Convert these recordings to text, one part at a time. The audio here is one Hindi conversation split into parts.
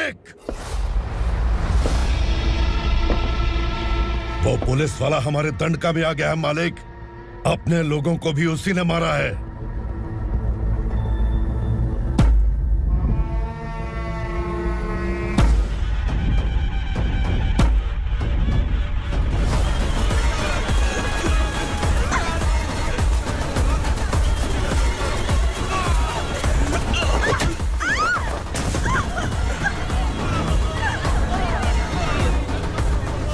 मालिक। वो पुलिस वाला हमारे दंड का भी आ गया है मालिक। अपने लोगों को भी उसी ने मारा है।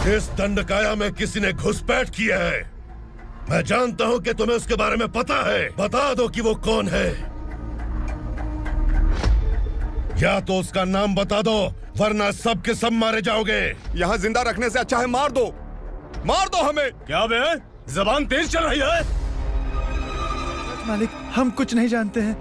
इस दंडकाया में किसी ने घुसपैठ किया है। मैं जानता हूं कि तुम्हें उसके बारे में पता है। बता दो कि वो कौन है, या तो उसका नाम बता दो, वरना सब के सब मारे जाओगे। यहाँ जिंदा रखने से अच्छा है मार दो हमें। क्या बे, जबान तेज चल रही है? मालिक, हम कुछ नहीं जानते हैं।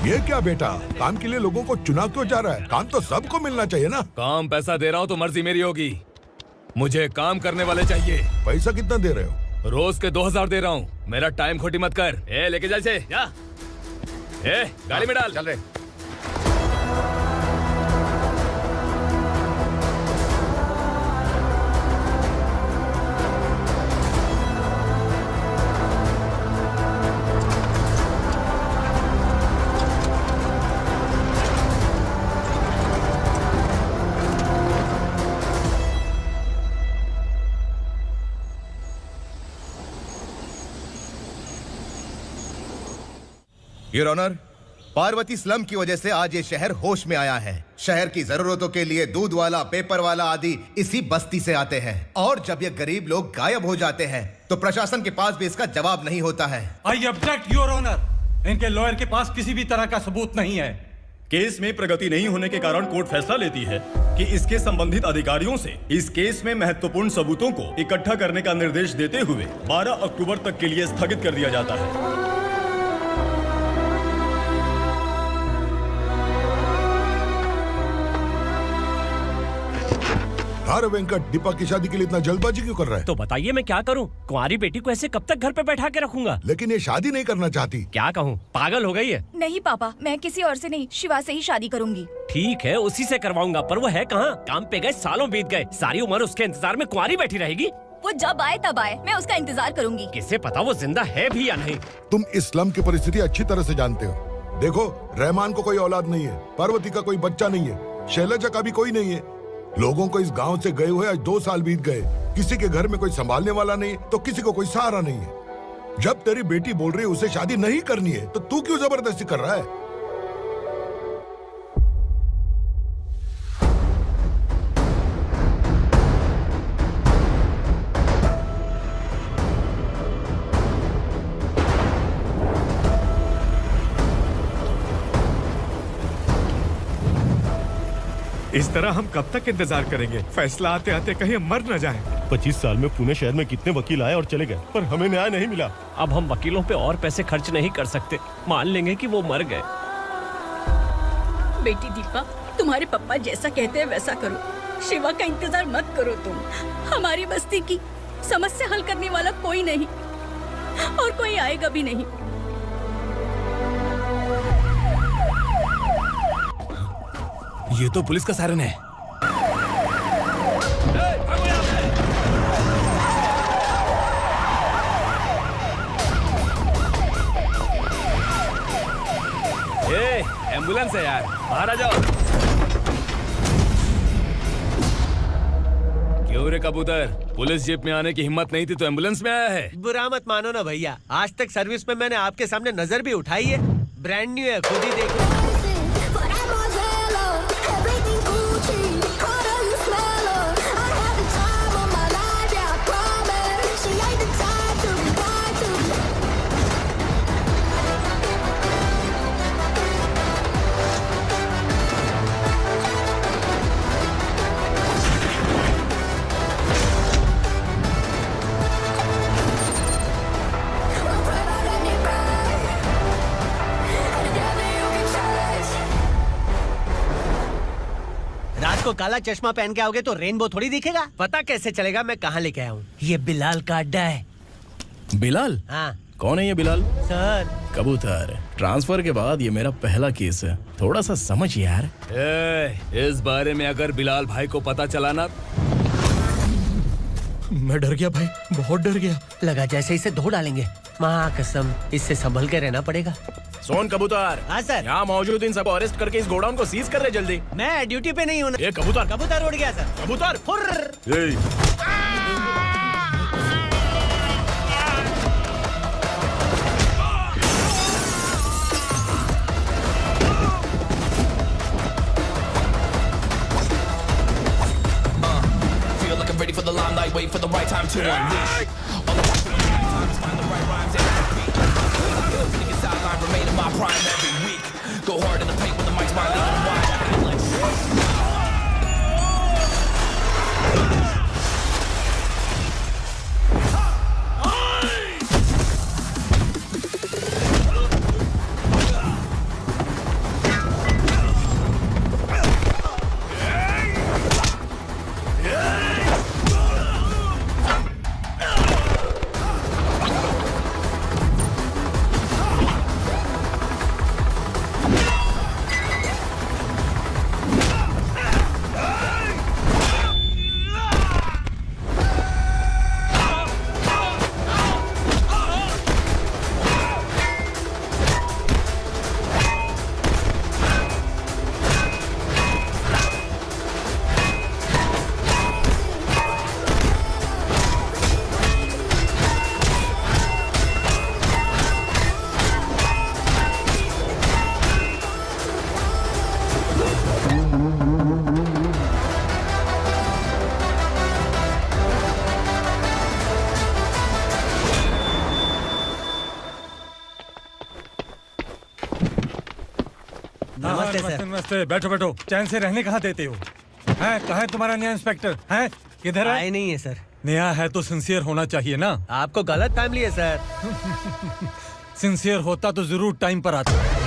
ये क्या बेटा, काम के लिए लोगों को चुना क्यों जा रहा है? काम तो सबको मिलना चाहिए ना। काम पैसा दे रहा हूँ तो मर्जी मेरी होगी। मुझे काम करने वाले चाहिए। पैसा कितना दे रहे हो? रोज के 2000 दे रहा हूँ। मेरा टाइम खोटी मत कर। लेके जा इसे, जा। गाड़ी में डाल। चल रहे। योर ऑनर, पार्वती स्लम की वजह से आज ये शहर होश में आया है। शहर की जरूरतों के लिए दूध वाला, पेपर वाला आदि इसी बस्ती से आते हैं, और जब ये गरीब लोग गायब हो जाते हैं तो प्रशासन के पास भी इसका जवाब नहीं होता है। I object your honour. इनके लॉयर के पास किसी भी तरह का सबूत नहीं है। केस में प्रगति नहीं होने के कारण कोर्ट फैसला लेती है कि इसके संबंधित अधिकारियों से इस केस में महत्वपूर्ण सबूतों को इकट्ठा करने का निर्देश देते हुए 12 अक्टूबर तक के लिए स्थगित कर दिया जाता है। अरे वेंकट, दीपा की शादी के लिए इतना जल्दबाजी क्यों कर रहा है? तो बताइए मैं क्या करूं? कुंवारी बेटी को ऐसे कब तक घर पे बैठा के रखूंगा? लेकिन ये शादी नहीं करना चाहती। क्या कहूं, पागल हो गई है? नहीं पापा, मैं किसी और से नहीं, शिवा से ही शादी करूंगी। ठीक है, उसी से करवाऊंगा, पर वो है कहाँ? काम पे गए सालों बीत गए, सारी उम्र उसके इंतजार में कुंवारी बैठी रहेगी। वो जब आए तब आए, मैं उसका इंतजार करूंगी। किसे पता वो जिंदा है भी या नहीं। तुम इस्लाम की परिस्थिति अच्छी तरह से जानते हो। देखो, रहमान को कोई औलाद नहीं है, पार्वती का कोई बच्चा नहीं है, शैलजा का भी कोई नहीं है। लोगों को इस गांव से गए हुए आज 2 साल बीत गए। किसी के घर में कोई संभालने वाला नहीं, तो किसी को कोई सहारा नहीं है। जब तेरी बेटी बोल रही है उसे शादी नहीं करनी है, तो तू क्यों जबरदस्ती कर रहा है? इस तरह हम कब तक इंतजार करेंगे? फैसला आते आते कहीं हम मर न जाएं। 25 साल में पुणे शहर में कितने वकील आए और चले गए, पर हमें न्याय नहीं मिला। अब हम वकीलों पे और पैसे खर्च नहीं कर सकते। मान लेंगे कि वो मर गए। बेटी दीपा, तुम्हारे पापा जैसा कहते हैं वैसा करो। शिवा का इंतजार मत करो तुम। हमारी बस्ती की समस्या हल करने वाला कोई नहीं, और कोई आएगा भी नहीं। ये तो पुलिस का सायरन है। एम्बुलेंस है यार, बाहर आ जाओ। क्यों रे कबूतर, पुलिस जीप में आने की हिम्मत नहीं थी तो एम्बुलेंस में आया है? बुरा मत मानो ना भैया, आज तक सर्विस में मैंने आपके सामने नजर भी उठाई है। ब्रांड न्यू है, खुद ही देखो। रात को काला चश्मा पहन के आओगे तो रेनबो थोड़ी दिखेगा। पता कैसे चलेगा मैं कहाँ लेके आया हूँ? ये बिलाल का अड्डा है। बिलाल? हाँ कौन है ये बिलाल? सर कबूतर, ट्रांसफर के बाद ये मेरा पहला केस है, थोड़ा सा समझ यार। इस बारे में अगर बिलाल भाई को पता चला ना, मैं डर गया भाई, बहुत डर गया। लगा जैसे इसे धो डालेंगे। माँ कसम, इससे संभल के रहना पड़ेगा। सोन कबूतर। हाँ सर। यहाँ मौजूद इन सबको अरेस्ट करके इस गोडाउन को सीज कर रहे जल्दी। मैं ड्यूटी पे नहीं हूँ। ये कबूतर। कबूतर उड़ गया सर। कबूतर। Feel like I'm ready for the limelight, wait for the right time to unleash. All the times find the right rhymes and beat. Niggas sideline remain in my prime every week. Go hard in the paint when the mic's my lead and wide. नमस्ते, बैठो बैठो। चैन से रहने कहाँ देते हो? हैं, कहाँ है तुम्हारा नया इंस्पेक्टर? हैं, किधर है? आए नहीं है सर। नया है तो सिंसियर होना चाहिए ना। आपको गलत फैमिली है सर। सिंसियर होता तो जरूर टाइम पर आता।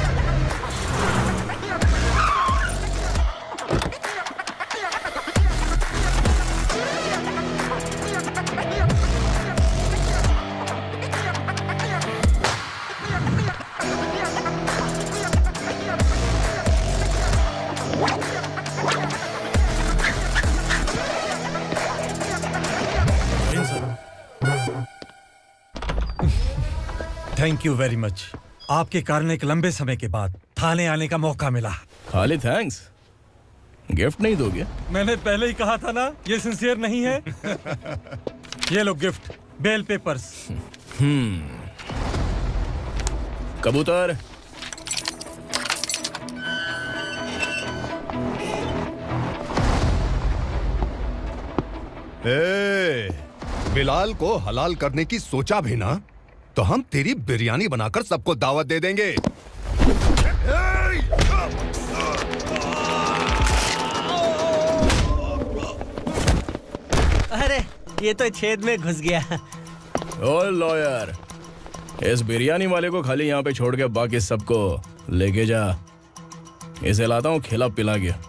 Thank you very much. आपके कारण एक लंबे समय के बाद थाने आने का मौका मिला। खाली थैंक्स, गिफ्ट नहीं दोगे? मैंने पहले ही कहा था ना, ये सिंसियर नहीं है। ये लो गिफ्ट, बेल पेपर्स। कबूतर, बिलाल को हलाल करने की सोचा भी ना, तो हम तेरी बिरयानी बनाकर सबको दावत दे देंगे। अरे ये तो छेद में घुस गया। ओ लॉयर, इस बिरयानी वाले को खाली यहाँ पे छोड़ के बाकी सबको लेके जा। इसे लाता हूँ खिला पिला के।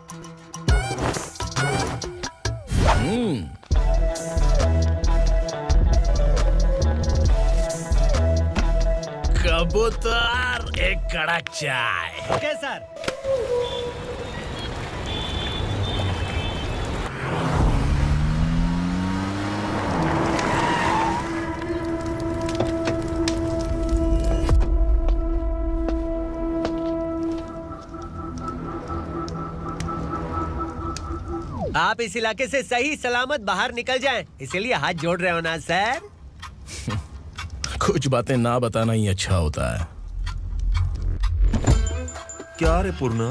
कबूतर, एक कड़क चाय। Okay sir. आप इस इलाके से सही सलामत बाहर निकल जाएं, इसीलिए हाथ जोड़ रहे हो ना सर? कुछ बातें ना बताना ही अच्छा होता है। क्या रे पूर्णा,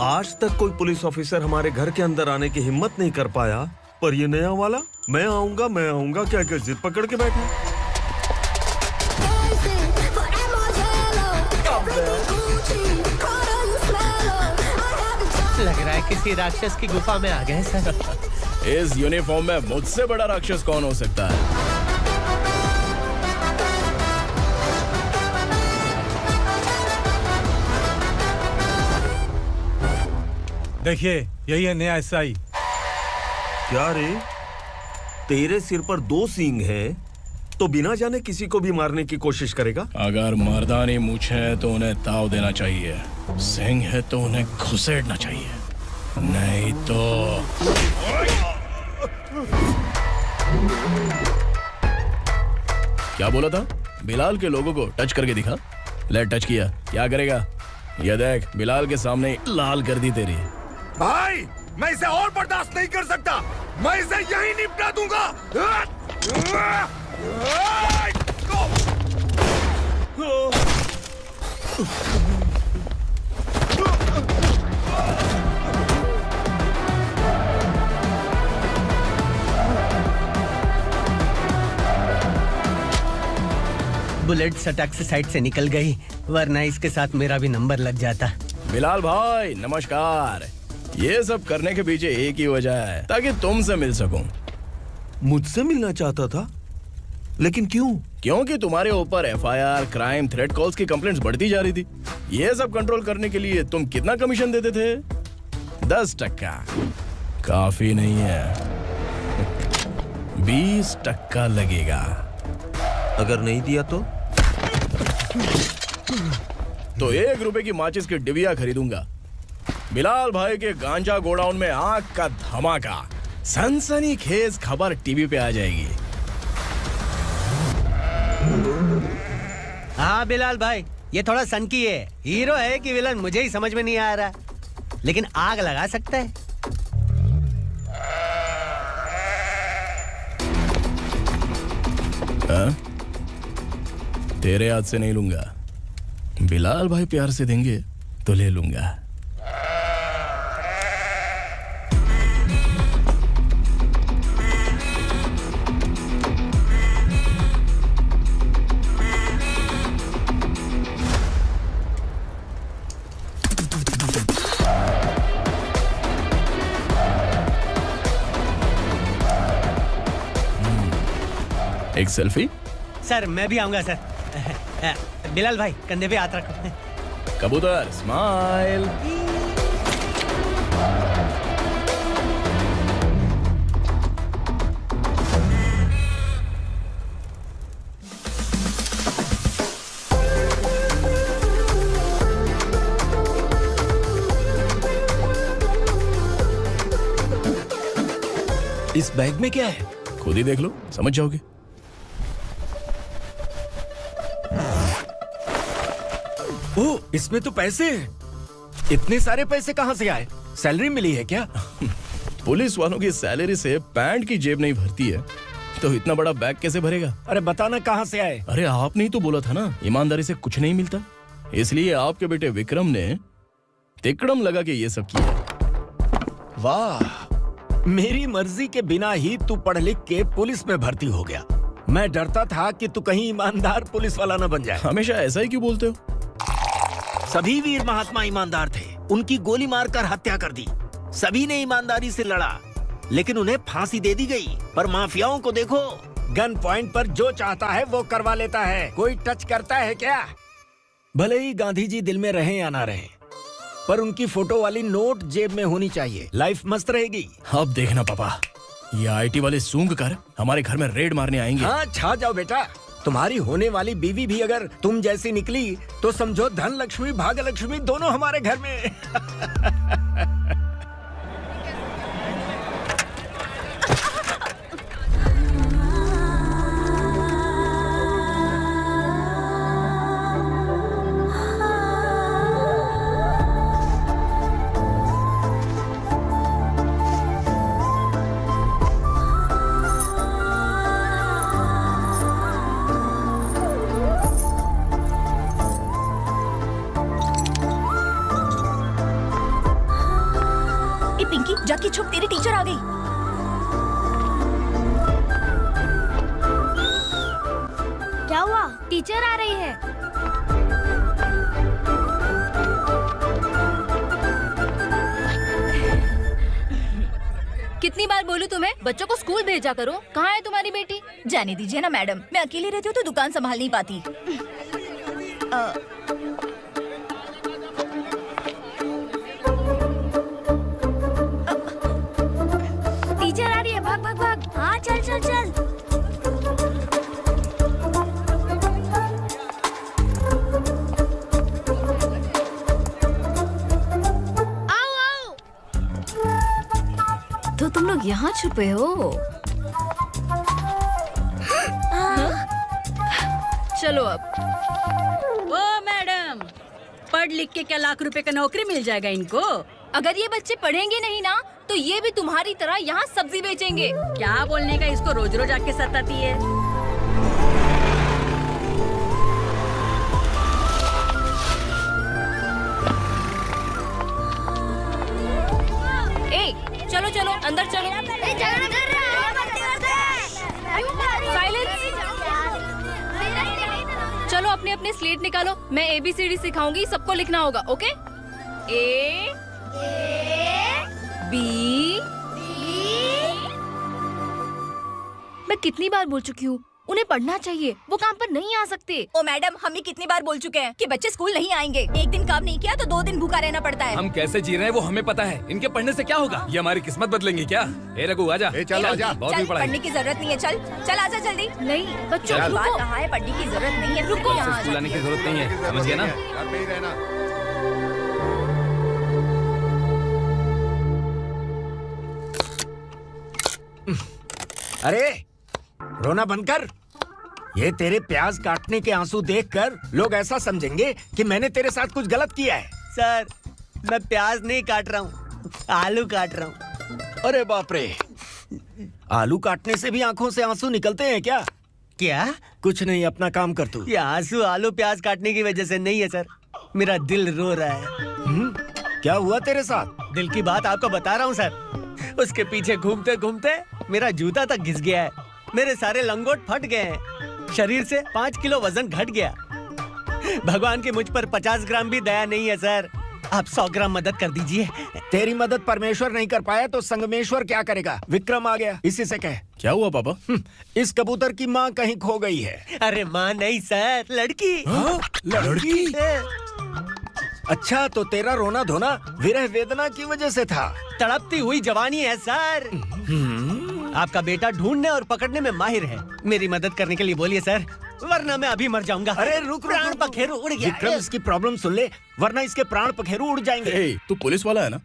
आज तक कोई पुलिस ऑफिसर हमारे घर के अंदर आने की हिम्मत नहीं कर पाया, पर ये नया वाला मैं आऊंगा क्या क्या जिद पकड़ के बैठा। लग रहा है किसी राक्षस की गुफा में आ गए सर। इस यूनिफॉर्म में मुझसे बड़ा राक्षस कौन हो सकता है? देखिए, यही है नया एसआई। क्या रे, तेरे सिर पर 2 सींग है तो बिना जाने किसी को भी मारने की कोशिश करेगा? अगर मर्दानी मूछ है तो उन्हें ताव देना चाहिए, सिंह है तो उन्हें घुसेड़ना चाहिए, नहीं तो। क्या बोला था? बिलाल के लोगों को टच करके दिखा। ले टच किया, क्या करेगा? ये देख, बिलाल के सामने लाल कर दी तेरी। भाई, मैं इसे और बर्दाश्त नहीं कर सकता, मैं इसे यहीं निपटा दूंगा। बुलेट सटक से साइड से निकल गई, वरना इसके साथ मेरा भी नंबर लग जाता। बिलाल भाई नमस्कार। ये सब करने के पीछे एक ही वजह है, ताकि तुमसे मिल सकूं। मुझसे मिलना चाहता था, लेकिन क्यों? क्योंकि तुम्हारे ऊपर एफआईआर, क्राइम, थ्रेट कॉल्स की कंप्लेंट्स बढ़ती जा रही थी। ये सब कंट्रोल करने के लिए तुम कितना कमीशन देते थे? 10%। काफी नहीं है, 20% लगेगा। अगर नहीं दिया तो 1 रुपए की माचिस की डिबिया खरीदूंगा। बिलाल भाई के गांजा गोडाउन में आग का धमाका, सनसनीखेज खबर टीवी पे आ जाएगी। हाँ बिलाल भाई, ये थोड़ा सनकी है, हीरो है कि विलन मुझे ही समझ में नहीं आ रहा, लेकिन आग लगा सकता है। तेरे हाथ से नहीं लूंगा, बिलाल भाई प्यार से देंगे तो ले लूंगा। एक सेल्फी? सर मैं भी आऊंगा सर। बिलाल भाई कंधे पे हाथ रखो। कबूतर स्माइल। इस बैग में क्या है? खुद ही देख लो, समझ जाओगे। ओह, इसमें तो पैसे हैं। इतने सारे पैसे कहां से आए? सैलरी मिली है क्या? पुलिस वालों की सैलरी से पैंट की जेब नहीं भरती है, तो इतना बड़ा बैग कैसे भरेगा? अरे बताना कहां से आए? अरे आपने ही तो बोला था ना, ईमानदारी से कुछ नहीं मिलता, इसलिए आपके बेटे विक्रम ने तिकड़म लगा के ये सब किया। वाह, मेरी मर्जी के बिना ही तू पढ़ लिख के पुलिस में भर्ती हो गया। मैं डरता था कि तू कहीं ईमानदार पुलिस वाला न बन जाए। हमेशा ऐसा ही क्यों बोलते हो? सभी वीर महात्मा ईमानदार थे, उनकी गोली मारकर हत्या कर दी। सभी ने ईमानदारी से लड़ा, लेकिन उन्हें फांसी दे दी गई। पर माफियाओं को देखो, गन पॉइंट पर जो चाहता है वो करवा लेता है। कोई टच करता है क्या? भले ही गांधी जी दिल में रहे या ना रहे, पर उनकी फोटो वाली नोट जेब में होनी चाहिए। लाइफ मस्त रहेगी। अब देखना पापा, ये आईटी वाले सूंघ कर हमारे घर में रेड मारने आएंगे। हाँ, छा जाओ बेटा। तुम्हारी होने वाली बीवी भी अगर तुम जैसी निकली तो समझो धन लक्ष्मी भाग्य लक्ष्मी दोनों हमारे घर में। जाके छुप, तेरी टीचर आ गई। क्या हुआ? टीचर आ रही है। कितनी बार बोलूं तुम्हें, बच्चों को स्कूल भेजा करो। कहाँ है तुम्हारी बेटी? जाने दीजिए ना मैडम, मैं अकेली रहती हूँ तो दुकान संभाल नहीं पाती। टीचर आ रही है, भाग भाग भाग। हाँ चल चल चल। आओ आओ। तो तुम लोग यहाँ छुपे हो? चलो अब। ओ मैडम, पढ़ लिख के क्या लाख रुपए का नौकरी मिल जाएगा इनको? अगर ये बच्चे पढ़ेंगे नहीं ना तो ये भी तुम्हारी तरह यहाँ सब्जी बेचेंगे। क्या बोलने का, इसको रोज रोज आके सताती है। ए, चलो चलो अंदर चलो। साइलेंस। चलो अपने अपने स्लेट निकालो, मैं ABCD सिखाऊंगी, सबको लिखना होगा। ओके? A B। मैं कितनी बार बोल चुकी हूँ, उन्हें पढ़ना चाहिए, वो काम पर नहीं आ सकते। ओ मैडम, हम भी कितनी बार बोल चुके हैं कि बच्चे स्कूल नहीं आएंगे। एक दिन काम नहीं किया तो 2 दिन भूखा रहना पड़ता है। हम कैसे जी रहे हैं वो हमें पता है, इनके पढ़ने से क्या होगा? ये हमारी किस्मत बदलेंगे क्या? ए रघु आजा। चल आजा, बहुत भी पढ़ाई। पढ़ने की जरूरत नहीं है, चल चल आजा जल्दी। नहीं बच्चों, चल। बात कहाँ है, पढ़ने की जरूरत नहीं है, रुको यहाँ। स्कूल आने की जरूरत नहीं है, समझ गया ना? घर पे ही रहना। अरे रोना बंद कर। ये तेरे प्याज काटने के आंसू देखकर लोग ऐसा समझेंगे कि मैंने तेरे साथ कुछ गलत किया है। सर, मैं प्याज नहीं काट रहा हूँ, आलू काट रहा हूँ। अरे बाप रे, आलू काटने से भी आंखों से आंसू निकलते हैं क्या? क्या? कुछ नहीं, अपना काम कर तू। ये आंसू आलू प्याज काटने की वजह से नहीं है सर, मेरा दिल रो रहा है। क्या हुआ तेरे साथ? दिल की बात आपको बता रहा हूँ सर। उसके पीछे घूमते घूमते मेरा जूता तक घिस गया है, मेरे सारे लंगोट फट गए हैं, शरीर से 5 किलो वजन घट गया। भगवान की मुझ पर 50 ग्राम भी दया नहीं है सर, आप 100 ग्राम मदद कर दीजिए। तेरी मदद परमेश्वर नहीं कर पाया तो संगमेश्वर क्या करेगा? विक्रम आ गया, इसी से कह। क्या हुआ पापा? इस कबूतर की माँ कहीं खो गई है। अरे माँ नहीं सर, लड़की। लड़की? अच्छा, तो तेरा रोना धोना विरह वेदना की वजह से था। तड़पती हुई जवानी है सर। आपका बेटा ढूंढने और पकड़ने में माहिर है, मेरी मदद करने के लिए बोलिए सर, वरना मैं अभी मर जाऊंगा। अरे रुक, प्राण पखेरु उड़ गया। विक्रम, इसकी प्रॉब्लम सुन ले, वरना इसके प्राण पखेरु उड़ जाएंगे। तू पुलिस वाला है ना,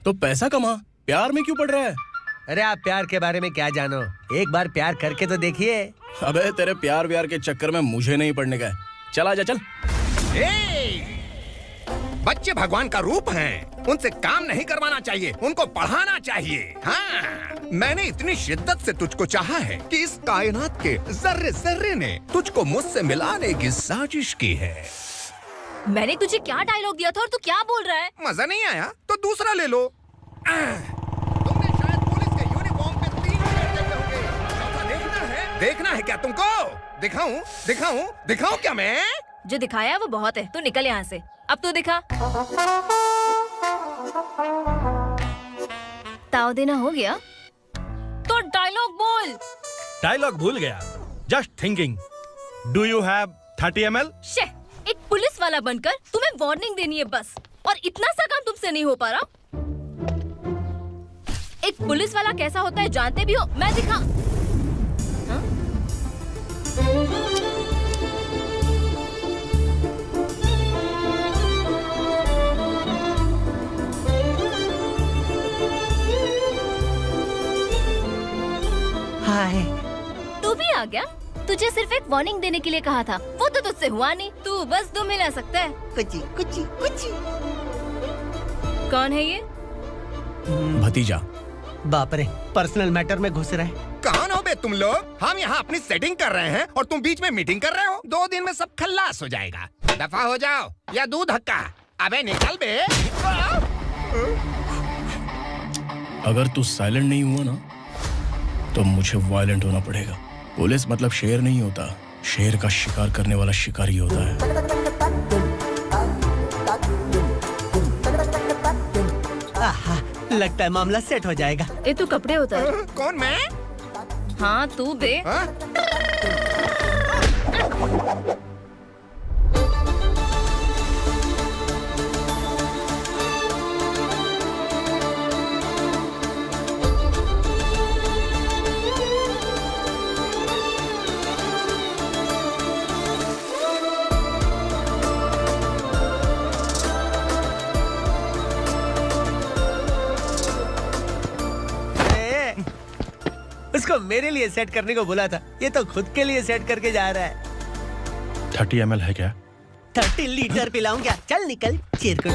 तो पैसा कमा, प्यार में क्यों पड़ रहा है? अरे आप प्यार के बारे में क्या जानो, एक बार प्यार करके तो देखिए। अबे तेरे प्यार व्यार के चक्कर में मुझे नहीं पढ़ने का है, चल आजा चल। बच्चे भगवान का रूप हैं, उनसे काम नहीं करवाना चाहिए, उनको पढ़ाना चाहिए। हाँ, मैंने इतनी शिद्दत से तुझको चाहा है कि इस कायनात के जर्रे जर्रे ने तुझको मुझसे मिलाने की साजिश की है। मैंने तुझे क्या डायलॉग दिया था और तू क्या बोल रहा है? मजा नहीं आया तो दूसरा ले लो। तुमने शायद पुलिस के यूनिफॉर्म पे 3 शेर देखे होंगे। चौथा देखना है क्या तुमको? दिखाऊं क्या मैं? जो दिखाया है वो बहुत है, तू निकल यहाँ से। अब तू दिखा। ताव देना हो गया तो डायलॉग बोल। डायलॉग भूल गया। Just thinking, do you have 30 ml? एक पुलिस वाला बनकर तुम्हें वार्निंग देनी है बस, और इतना सा काम तुमसे नहीं हो पा रहा। एक पुलिस वाला कैसा होता है जानते भी हो, मैं दिखा। हाँ? हाय, तू भी आ गया? तुझे सिर्फ एक वार्निंग देने के लिए कहा था, वो तो तुझसे हुआ नहीं। तू बस दुम हिला सकता है। कुछ कौन है ये? भतीजा। बाप रे, पर्सनल मैटर में घुस रहे। कौन हो बे तुम लोग? हम यहाँ अपनी सेटिंग कर रहे हैं और तुम बीच में मीटिंग कर रहे हो। 2 दिन में सब खल्लास हो जाएगा। दफा हो जाओ या दूध हक्का। अबे निकल बे। अगर तू साइलेंट नहीं हुआ ना तो मुझे वायलेंट होना पड़ेगा। पुलिस मतलब शेर नहीं होता, शेर का शिकार करने वाला शिकारी होता है। आहा, लगता है मामला सेट हो जाएगा। ये तो कपड़े होता है। कौन मैं? हाँ तू बे। उसको मेरे लिए सेट करने को बोला था, ये तो खुद के लिए सेट करके जा रहा है। 30 ml है क्या? 30 लीटर पिलाऊं क्या? चल निकल चिरकुट।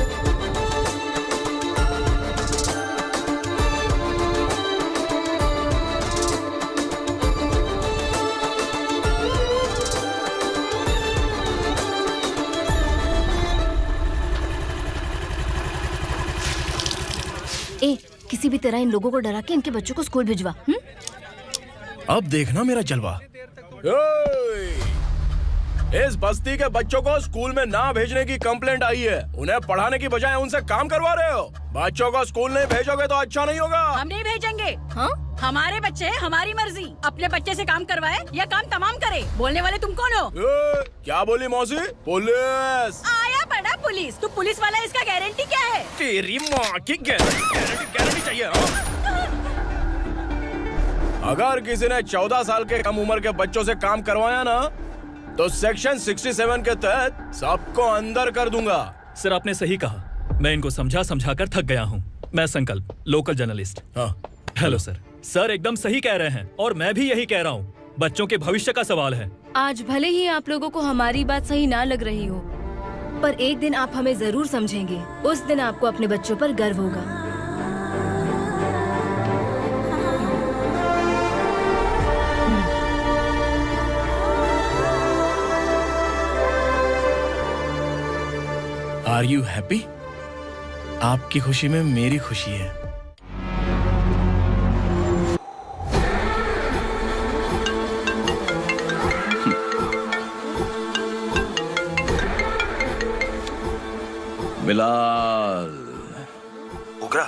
ए, किसी भी तरह इन लोगों को डरा के इनके बच्चों को स्कूल भिजवा। अब देखना मेरा जलवा। इस बस्ती के बच्चों को स्कूल में ना भेजने की कंप्लेंट आई है। उन्हें पढ़ाने की बजाय उनसे काम करवा रहे हो। बच्चों को स्कूल नहीं भेजोगे तो अच्छा नहीं होगा। हम नहीं भेजेंगे। हाँ? हमारे बच्चे हैं, हमारी मर्जी। अपने बच्चे से काम करवाए या काम तमाम करे। बोलने वाले तुम कौन हो? क्या बोली मौसी? पुलिस आया बड़ा पुलिस। तू पुलिस वाला, इसका गारंटी क्या है? तेरी माँ की गारंटी चाहिए। अगर किसी ने 14 साल के कम उम्र के बच्चों से काम करवाया ना तो सेक्शन 67 के तहत सबको अंदर कर दूंगा। सर आपने सही कहा, मैं इनको समझा कर थक गया हूँ। मैं संकल्प, लोकल जर्नलिस्ट। हाँ। Hello sir. सर एकदम सही कह रहे हैं और मैं भी यही कह रहा हूँ। बच्चों के भविष्य का सवाल है। आज भले ही आप लोगों को हमारी बात सही ना लग रही हो, पर एक दिन आप हमें जरूर समझेंगे। उस दिन आपको अपने बच्चों पर गर्व होगा। Are you happy? आपकी खुशी में मेरी खुशी है। बिलाल। उग्रा,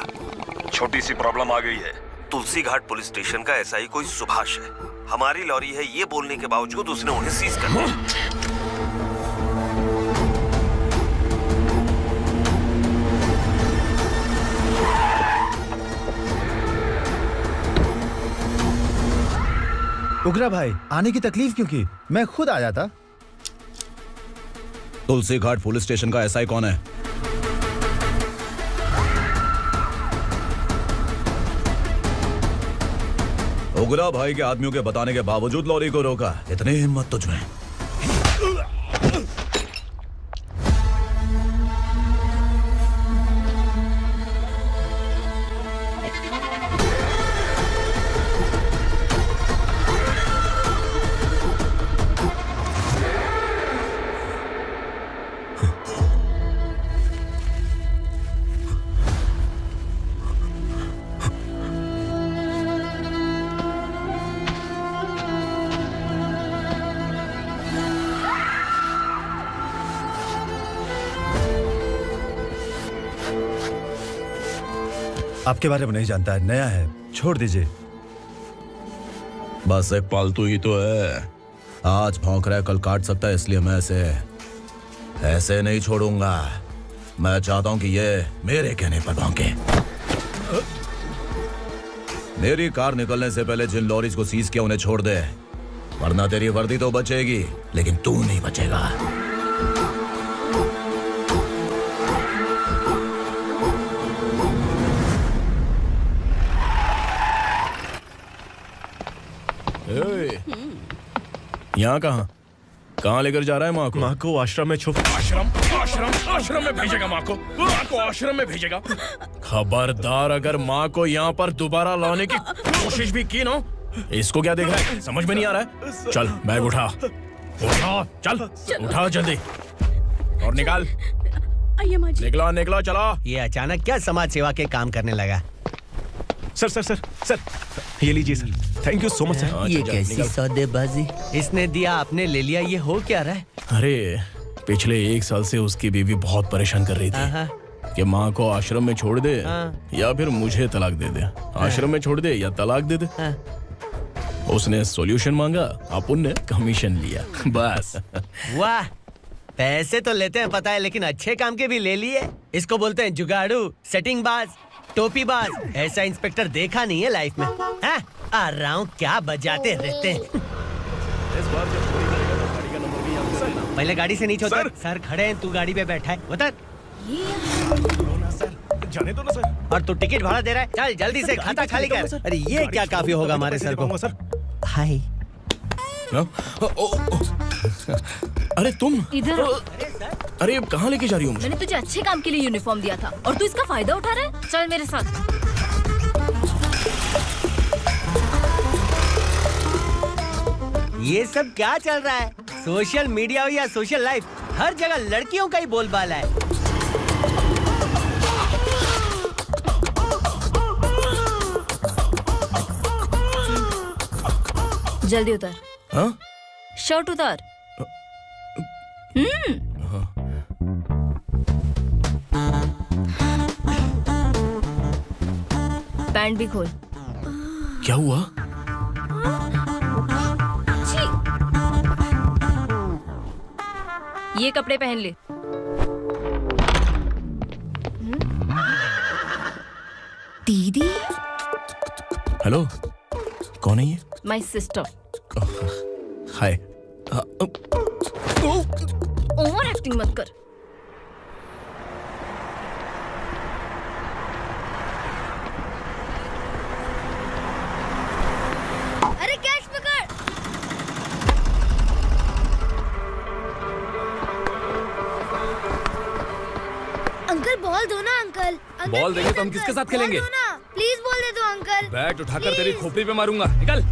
छोटी सी प्रॉब्लम आ गई है। तुलसी घाट पुलिस स्टेशन का एसआई कोई सुभाष है। हमारी लॉरी है ये बोलने के बावजूद उसने उन्हें सीज कर दिया। उग्रा भाई, आने की तकलीफ क्यों की? मैं खुद आ जाता। तुलसी घाट पुलिस स्टेशन का एसआई कौन है? उग्रा भाई के आदमियों के बताने के बावजूद लॉरी को रोका। इतनी हिम्मत तुझमें? आपके बारे में नहीं जानता है, नया है, छोड़ दीजिए। बस एक पालतू ही तो है। आज भौंक रहा है, कल काट सकता है, इसलिए मैं ऐसे नहीं छोड़ूंगा। मैं चाहता हूं कि ये मेरे कहने पर भौंके। मेरी कार निकलने से पहले जिन लॉरीज को सीज किया उन्हें छोड़ दे, वरना तेरी वर्दी तो बचेगी लेकिन तू नहीं बचेगा। यहाँ कहाँ लेकर जा रहा है माँ को? माँ को आश्रम में छुप। आश्रम में भेजेगा माँ को? माँ को आश्रम में भेजेगा? खबरदार, अगर माँ को यहाँ पर दोबारा लाने की कोशिश भी की ना, इसको क्या देख रहा है? समझ में नहीं आ रहा है? चल बैग उठा, चल उठा जल्दी और निकाल। आइए माँ जी। निकला चला। ये अचानक क्या समाज सेवा के काम करने लगा? सर सर सर सर ये लीजिए sir, thank you so much sir. ये कैसी सौदेबाजी? इसने दिया आपने ले लिया, ये हो क्या रहा है? अरे पिछले 1 साल से उसकी बीवी बहुत परेशान कर रही थी कि माँ को आश्रम में छोड़ दे या फिर मुझे तलाक दे दे, आश्रम में छोड़ दे या तलाक दे दे। उसने सॉल्यूशन मांगा, अपुन ने कमीशन लिया, बस। वाह, पैसे तो लेते हैं पता है, लेकिन अच्छे काम के भी ले लिए। इसको बोलते हैं जुगाड़ू, सेटिंग बाज, टोपी बाज। ऐसा इंस्पेक्टर देखा नहीं है लाइफ में। हाँ? आ रहा हूँ, क्या बजाते रहते हैं। पहले गाड़ी से नीचे उतर। सर खड़े हैं, तू गाड़ी पे बैठा है, उतर। जाने दो ना सर। और तू टिकट भाड़ा दे रहा है, चल जल्दी से खाता खाली कर। अरे ये क्या काफी होगा हमारे सर को। हाय। अरे तुम इधर। अरे कहाँ लेके जा रही हो मुझे? मैंने तुझे अच्छे काम के लिए यूनिफॉर्म दिया था और तू इसका फायदा उठा रहा है। चल मेरे साथ। ये सब क्या चल रहा है? सोशल मीडिया हो या सोशल लाइफ, हर जगह लड़कियों का ही बोलबाला है। जल्दी उतर। हाँ? शर्ट उतार। पैंट भी खोल। क्या हुआ? ये कपड़े पहन ले। दीदी। हेलो, कौन है ये? My sister. Hi. Over acting मत कर। अरे कैच पकड़। अंकल बॉल दो ना अंकल। बॉल देंगे तो हम किसके साथ खेलेंगे? प्लीज बॉल दे दो अंकल। बैट उठाकर तेरी खोपड़ी पे मारूंगा, निकल।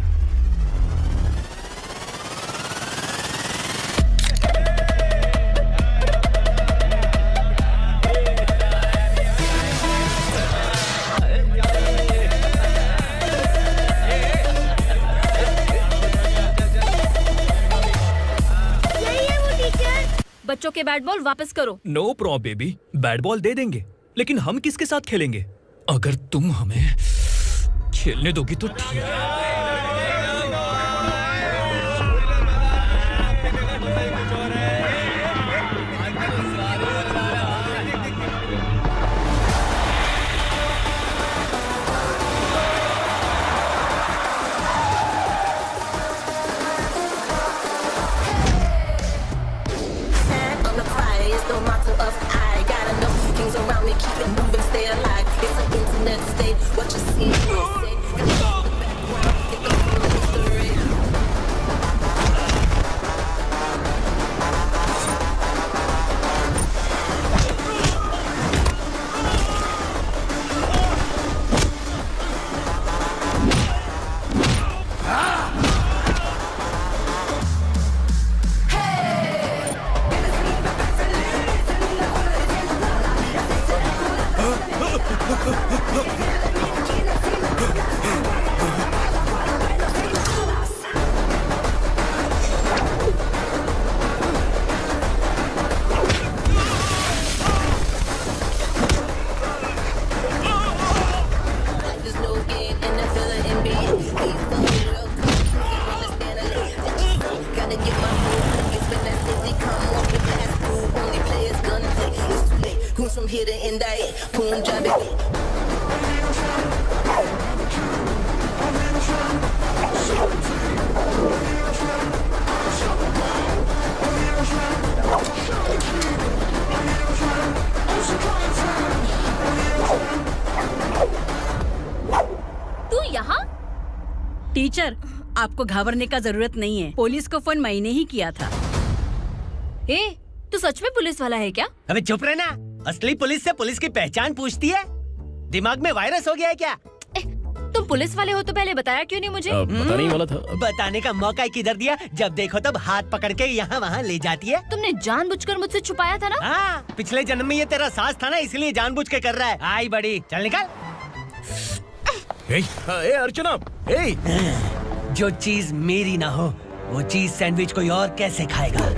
बच्चों के बैट बॉल वापस करो। No problem baby, bat ball दे देंगे, लेकिन हम किसके साथ खेलेंगे? अगर तुम हमें खेलने दोगी तो ठीक है। टीचर, आपको घबराने का जरूरत नहीं है। पुलिस को फोन मैंने ही किया था। ए, तू सच में पुलिस वाला है क्या? अबे चुप रहना। असली पुलिस से पुलिस की पहचान पूछती है? दिमाग में वायरस हो गया है क्या? तुम पुलिस वाले हो तो पहले बताया क्यों नहीं मुझे? बताने ही वाला था। बताने का मौका किधर दिया? जब देखो तब हाथ पकड़ के यहाँ वहाँ ले जाती है। तुमने जानबूझकर मुझसे छुपाया था ना? हाँ, पिछले जन्म में ये तेरा सास था ना, इसलिए जानबूझ के कर रहा है। आई बड़ी, चल निकल। ए अर्चना, ए जो चीज मेरी ना हो वो चीज सैंडविच कोई और कैसे खाएगा?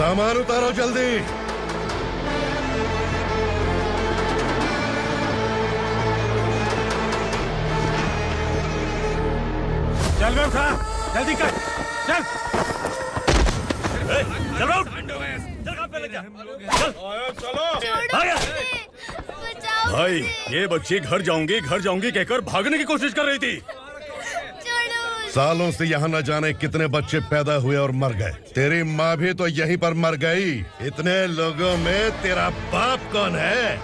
सामान उतारो जल्दी। चल बे उठा, जल्दी कर, चल। चल उठ, चल पे लग जा, चलो। आया। भाई ये बच्ची घर जाऊंगी कहकर भागने की कोशिश कर रही थी। सालों से यहाँ न जाने कितने बच्चे पैदा हुए और मर गए। तेरी माँ भी तो यहीं पर मर गई। इतने लोगों में तेरा बाप कौन है?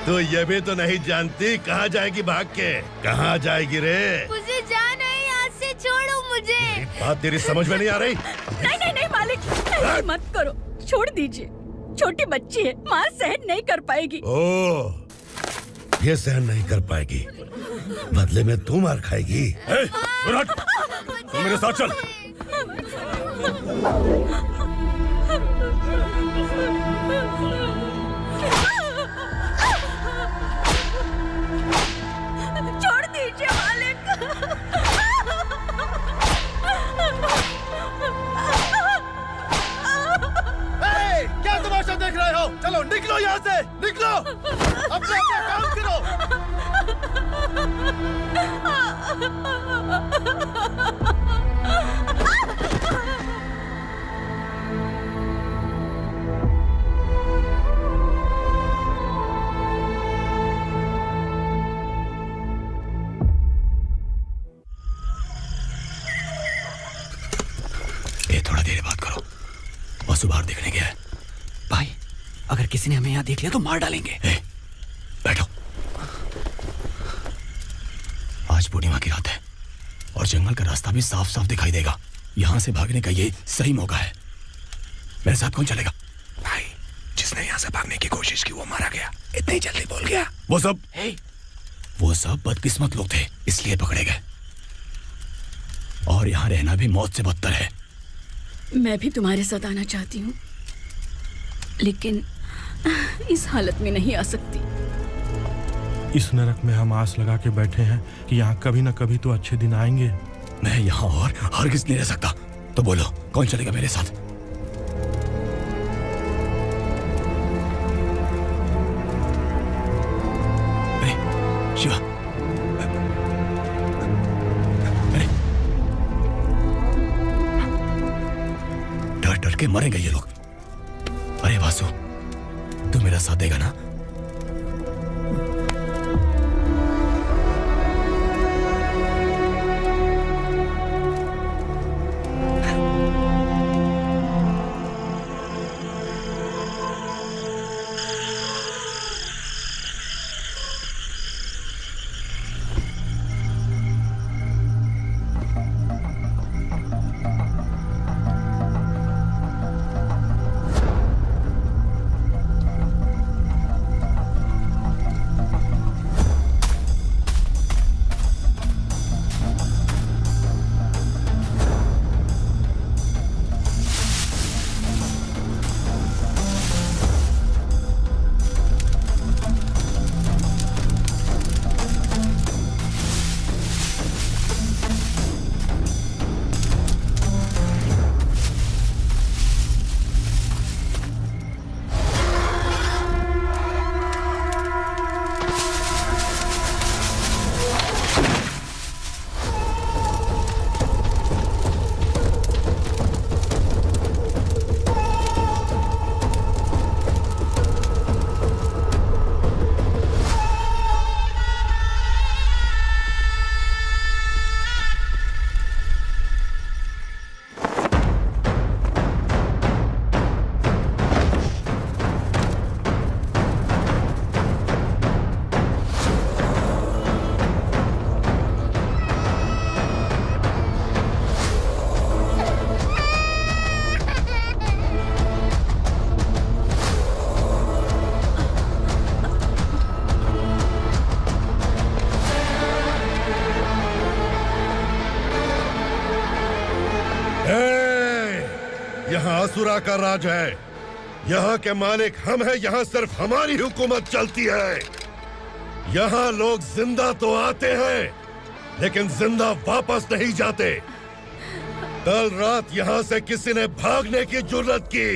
तो ये भी तो नहीं जानती कहाँ जाएगी भाग के? कहाँ जाएगी रे? मुझे जाना है यहाँ से, छोड़ो मुझे। बात तेरी समझ में नहीं आ रही? नहीं मालिक, ऐसे मत करो, छोड़ दीजिए। छोटी बच्ची है, माँ सहन नहीं कर पाएगी। ओह, ये सहन नहीं कर पाएगी, बदले में तू मार खाएगी। तू मेरे साथ चल। छोड़ दीजिए मालिक। क्या तमाशा देख रहे हो? चलो निकलो यहाँ से, निकलो। अपना काम करो। ये थोड़ा देर बात करो। वसु बाहर देखने गया है। भाई, अगर किसी ने हमें यहाँ देख लिया तो मार डालेंगे। बैठो। आज पूर्णिमा की रात है और जंगल का रास्ता भी साफ साफ दिखाई देगा। यहाँ से भागने का ये सही मौका है। मेरे साथ कौन चलेगा? भाई, जिसने यहाँ से भागने की कोशिश की वो मारा गया। इतनी जल्दी बोल गया। वो सब बदकिस्मत लोग थे, इसलिए पकड़े गए। और यहाँ रहना भी मौत से बदतर है। मैं भी तुम्हारे साथ आना चाहती हूँ, लेकिन इस हालत में नहीं आ सकती। इस नरक में हम आस लगा के बैठे हैं कि यहाँ कभी न कभी तो अच्छे दिन आएंगे। मैं यहाँ और हरगिज़ नहीं रह सकता। तो बोलो, कौन चलेगा मेरे साथ? शिवा, डर डर के मरेंगे ये लोग। अरे वासु, तू मेरा साथ देगा ना? असुरा का राज है। यहाँ के मालिक हम हैं, यहाँ सिर्फ हमारी हुकूमत चलती है। यहाँ लोग जिंदा तो आते हैं लेकिन जिंदा वापस नहीं जाते। कल रात यहाँ से किसी ने भागने की जुर्रत की,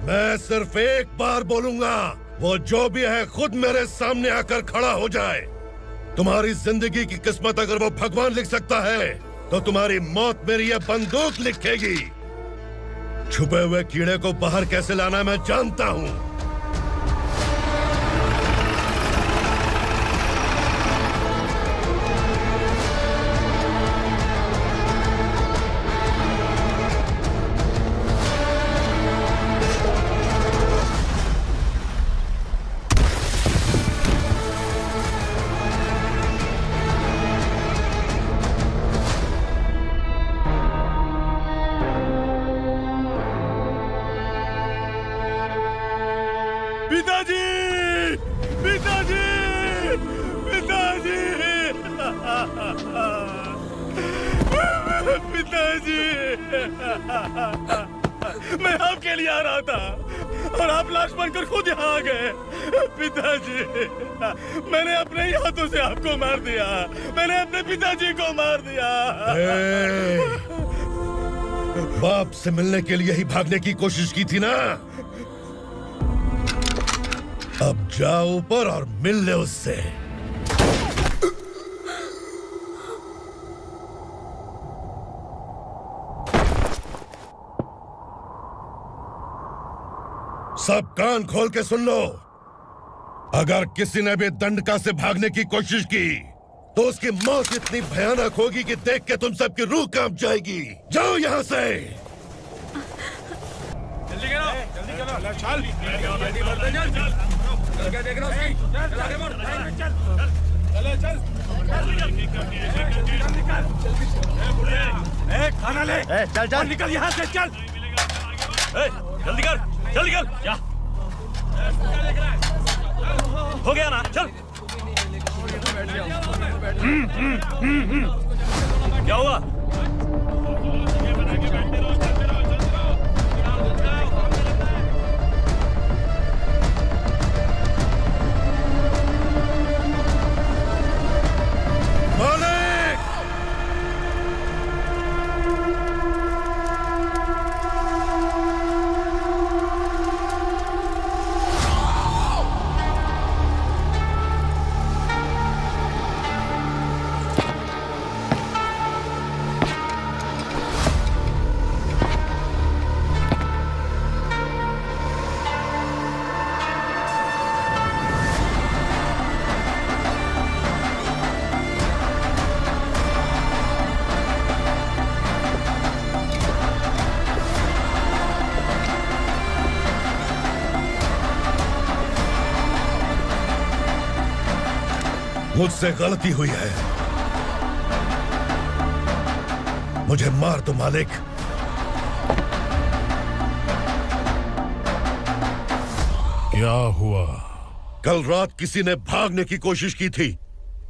मैं सिर्फ एक बार बोलूंगा, वो जो भी है खुद मेरे सामने आकर खड़ा हो जाए। तुम्हारी जिंदगी की किस्मत अगर वो भगवान लिख सकता है तो तुम्हारी मौत मेरी ये बंदूक लिखेगी। छुपे हुए कीड़े को बाहर कैसे लाना मैं जानता हूँ। पिताजी, पिताजी, पिताजी, पिताजी, मैं आपके लिए आ रहा था और आप लाश बनकर खुद यहाँ आ गए। पिताजी, मैंने अपने ही हाथों से आपको मार दिया, मैंने अपने पिताजी को मार दिया। बाप से मिलने के लिए ही भागने की कोशिश की थी ना, अब जाओ ऊपर और मिल ले उससे। सब कान खोल के सुन लो, अगर किसी ने भी दंडका से भागने की कोशिश की तो उसकी मौत इतनी भयानक होगी कि देख के तुम सबकी रूह कांप जाएगी। जाओ यहाँ से। जल्दी करो, जल्दी करो, चल, जल्दी बढ़ते चल। क्या देख रहा है? चल आगे बढ़, चल, चल, चल, खाना ले, चल, चल, निकल यहाँ से, चल, जल्दी कर, जल्दी कर, क्या? हो गया ना, चल। क्या हुआ? मुझसे गलती हुई है, मुझे मार दो मालिक। क्या हुआ? कल रात किसी ने भागने की कोशिश की थी,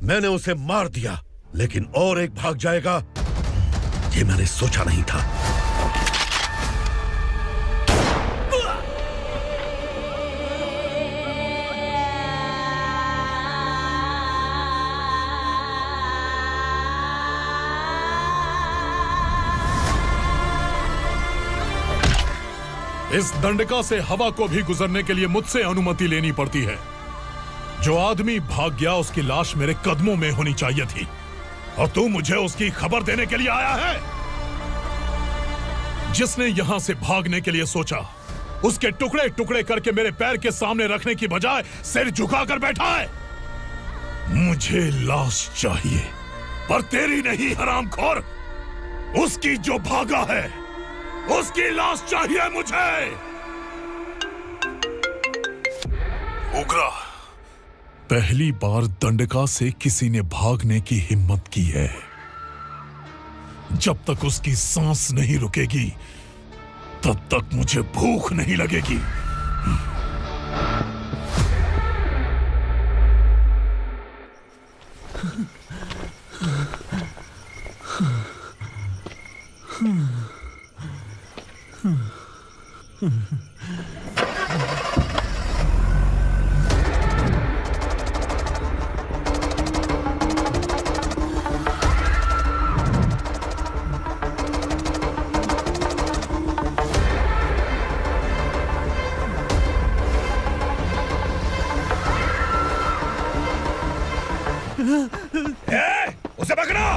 मैंने उसे मार दिया, लेकिन और एक भाग जाएगा ये मैंने सोचा नहीं था। इस दंडका से हवा को भी गुजरने के लिए मुझसे अनुमति लेनी पड़ती है। जो आदमी भाग गया उसकी लाश मेरे कदमों में होनी चाहिए थी, और तू मुझे उसकी खबर देने के लिए आया है। जिसने यहां से भागने के लिए सोचा, उसके टुकड़े टुकड़े करके मेरे पैर के सामने रखने की बजाय सिर झुकाकर बैठा है। मुझे लाश चाहिए, पर तेरी नहीं हरामखोर, उसकी जो भागा है उसकी लाश चाहिए मुझे। उग्रा, पहली बार दंडका से किसी ने भागने की हिम्मत की है। जब तक उसकी सांस नहीं रुकेगी तब तक मुझे भूख नहीं लगेगी। उसे पकड़ो।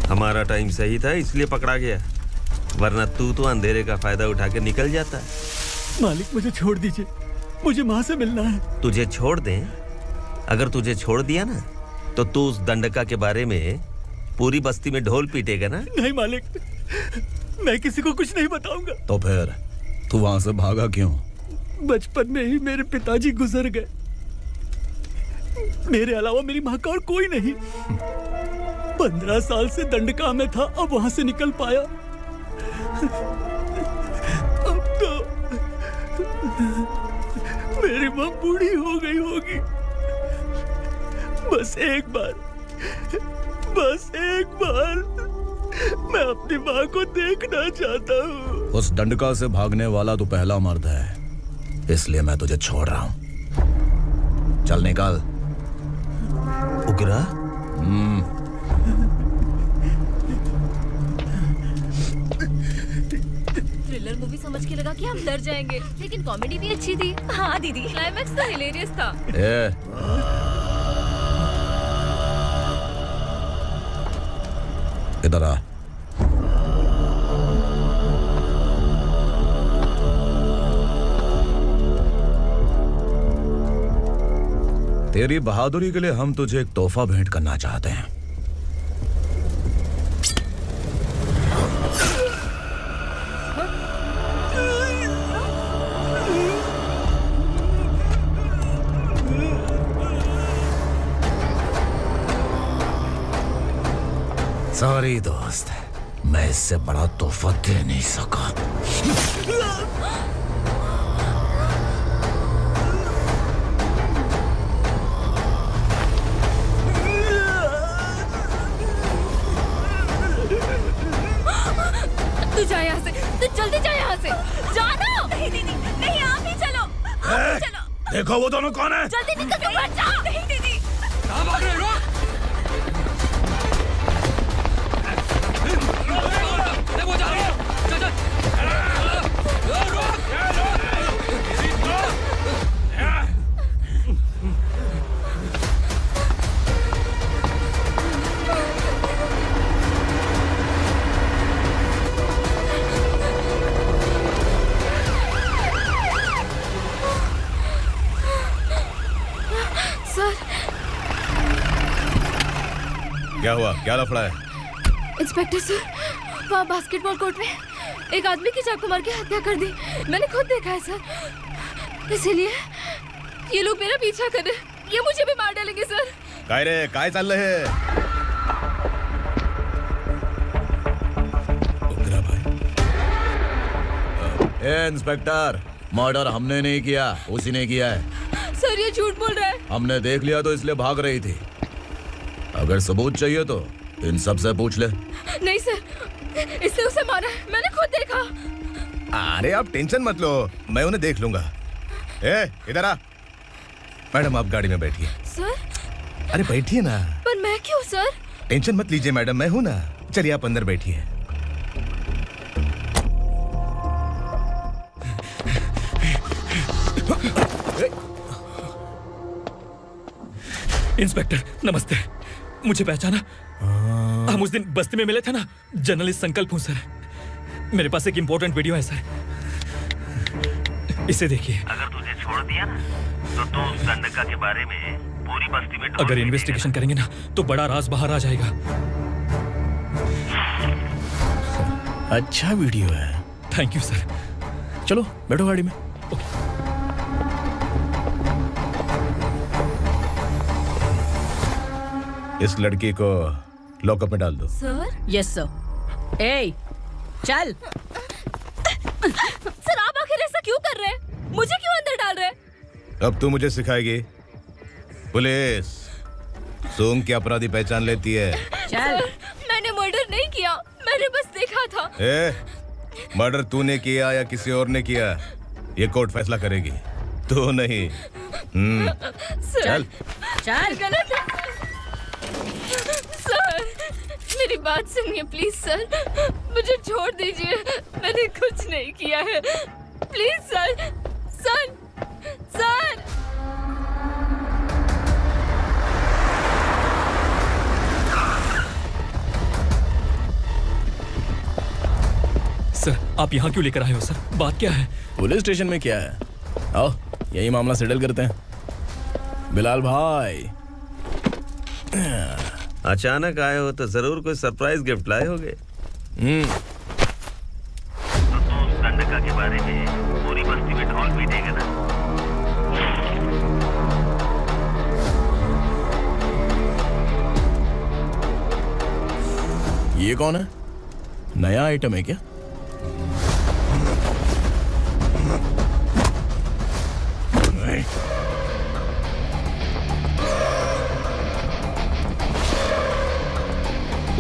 हमारा टाइम सही था इसलिए पकड़ा गया, वरना तू तो अंधेरे का फायदा उठा के निकल जाता। मालिक मुझे छोड़ दीजिए, मुझे माँ से मिलना है। तुझे छोड़ दें? अगर तुझे छोड़ दिया ना तो तू उस दंडका के बारे में पूरी बस्ती में ढोल पीटेगा ना। नहीं मालिक, मैं किसी को कुछ नहीं बताऊंगा। तो फिर तू वहां से भागा क्यों? बचपन में ही मेरे पिताजी गुजर गए, मेरे अलावा मेरी माँ का और कोई नहीं। 15 साल से दंडका में था, अब वहां से निकल पाया। अब तो मेरी माँ बूढ़ी हो गई होगी। बस एक बार मैं अपनी माँ को देखना चाहता हूँ। उस दंडका से भागने वाला तू पहला मर्द है, इसलिए मैं तुझे छोड़ रहा हूँ। चल निकल। उग्रा? थ्रिलर मूवी समझ के लगा कि हम डर जाएंगे, लेकिन कॉमेडी भी अच्छी थी। हाँ दीदी, क्लाइमैक्स तो हिलेरियस था। इधर आ। तेरी बहादुरी के लिए हम तुझे एक तोहफा भेंट करना चाहते हैं। सॉरी दोस्त, मैं इससे बड़ा तोहफा दे नहीं सका। तू जा यहाँ से, तू जल्दी जा यहाँ से। जाना। नहीं दीदी, नहीं आप ही चलो। आप ही चलो। देखो वो दोनों कौन है? जल्दी निकल के मत जाओ। नहीं दीदी। कहाँ भाग रहे हो? वो जा रही है। चल चल। सर। क्या हुआ? क्या लफड़ा है? इंस्पेक्टर सर, वहाँ बास्केटबॉल कोर्ट में एक आदमी की चाकू मार के हत्या कर दी। मैंने खुद देखा है सर, इसीलिए ये लोग मेरा पीछा कर रहे हैं। ये मुझे भी मार डालेंगे सर। काय रे, काय चल रहे हैं? इंस्पेक्टर, मर्डर हमने नहीं किया, उसी ने किया है। सर ये झूठ बोल रहा है। हमने देख लिया तो इसलिए भाग रही थी। अगर सबूत चाहिए तो इन सब से पूछ ले। नहीं सर, इसने उसे मारा है, मैंने खुद देखा। अरे आप टेंशन मत लो, मैं उन्हें देख लूंगा। इधर आ। मैडम आप गाड़ी में बैठिए। सर। अरे बैठिए ना। पर मैं क्यों सर? टेंशन मत लीजिए मैडम, मैं हूं ना। चलिए आप अंदर बैठिए। इंस्पेक्टर नमस्ते, मुझे पहचाना? हम उस दिन बस्ती में मिले थे ना। जर्नलिस्ट संकल्प हूं सर। मेरे पास एक इंपॉर्टेंट वीडियो है सर, इसे देखिए। अगर तुझे छोड़ दिया ना तो तू उस दंडका के बारे में पूरी बस्ती में अगर इन्वेस्टिगेशन करेंगे ना तो बड़ा राज बाहर आ जाएगा। अच्छा वीडियो है। Thank you sir. चलो बैठो गाड़ी में। इस लड़की को लॉकअप में डाल दो। सर? Yes sir. ए, चल। सर आप आखिर ऐसा क्यों कर रहे हैं? मुझे क्यों अंदर डाल रहे हैं? अब तू मुझे सिखाएगी? पुलिस सूंघ के अपराधी पहचान लेती है। चल। मैंने मर्डर नहीं किया, मैंने बस देखा था। मर्डर तूने किया या किसी और ने किया, ये कोर्ट फैसला करेगी, तू नहीं। चल चल। गलत है सर, मेरी बात सुनिए प्लीज सर, मुझे छोड़ दीजिए, मैंने कुछ नहीं किया है, please sir. Sir sir sir आप यहाँ क्यों लेकर आए हो सर? बात क्या है? पुलिस स्टेशन में क्या है? आओ यही मामला सेटल करते हैं। बिलाल भाई अचानक आए हो तो जरूर कोई सरप्राइज गिफ्ट लाए होगे। गंडका के बारे में पूरी बस्ती में ढोल पीटेगा ना। ये कौन है? नया आइटम है क्या?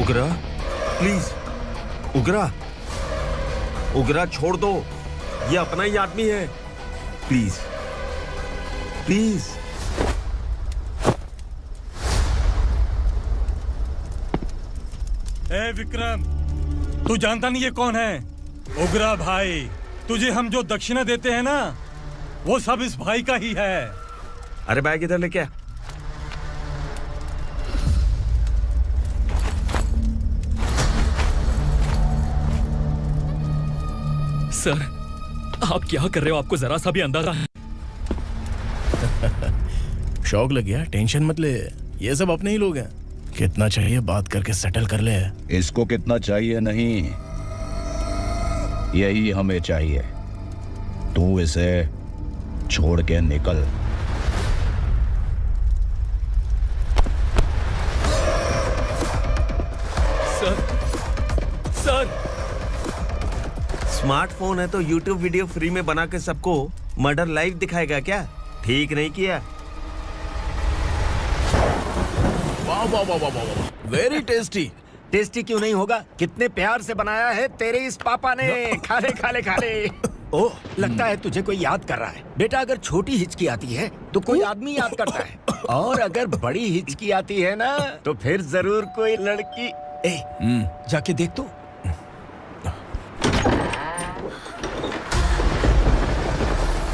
उगरा प्लीज, उगरा उगरा छोड़ दो, ये अपना ही आदमी है, प्लीज प्लीज। ए विक्रम, तू जानता नहीं ये कौन है? उगरा भाई, तुझे हम जो दक्षिणा देते हैं ना, वो सब इस भाई का ही है। अरे बैग इधर लेके आ। सर आप क्या कर रहे हो? आपको जरा सा भी अंदाजा है? शौक लग गया? टेंशन मत ले, ये सब अपने ही लोग हैं। कितना चाहिए बात करके सेटल कर ले। इसको कितना चाहिए नहीं, यही हमें चाहिए। तू इसे छोड़ के निकल। सर सर स्मार्टफोन है तो यूट्यूब वीडियो फ्री में बना के सबको मर्डर लाइव दिखाएगा क्या? ठीक नहीं किया। वाह वाह वाह वाह वाह, वेरी टेस्टी। टेस्टी क्यों नहीं होगा? कितने प्यार से बनाया है तेरे इस पापा ने। खा ले खा ले खा ले। ओह, लगता है तुझे कोई याद कर रहा है। बेटा अगर छोटी हिचकी आती है तो कोई आदमी याद करता है, और अगर बड़ी हिचकी आती है ना तो फिर जरूर कोई लड़की। जाके देख तो।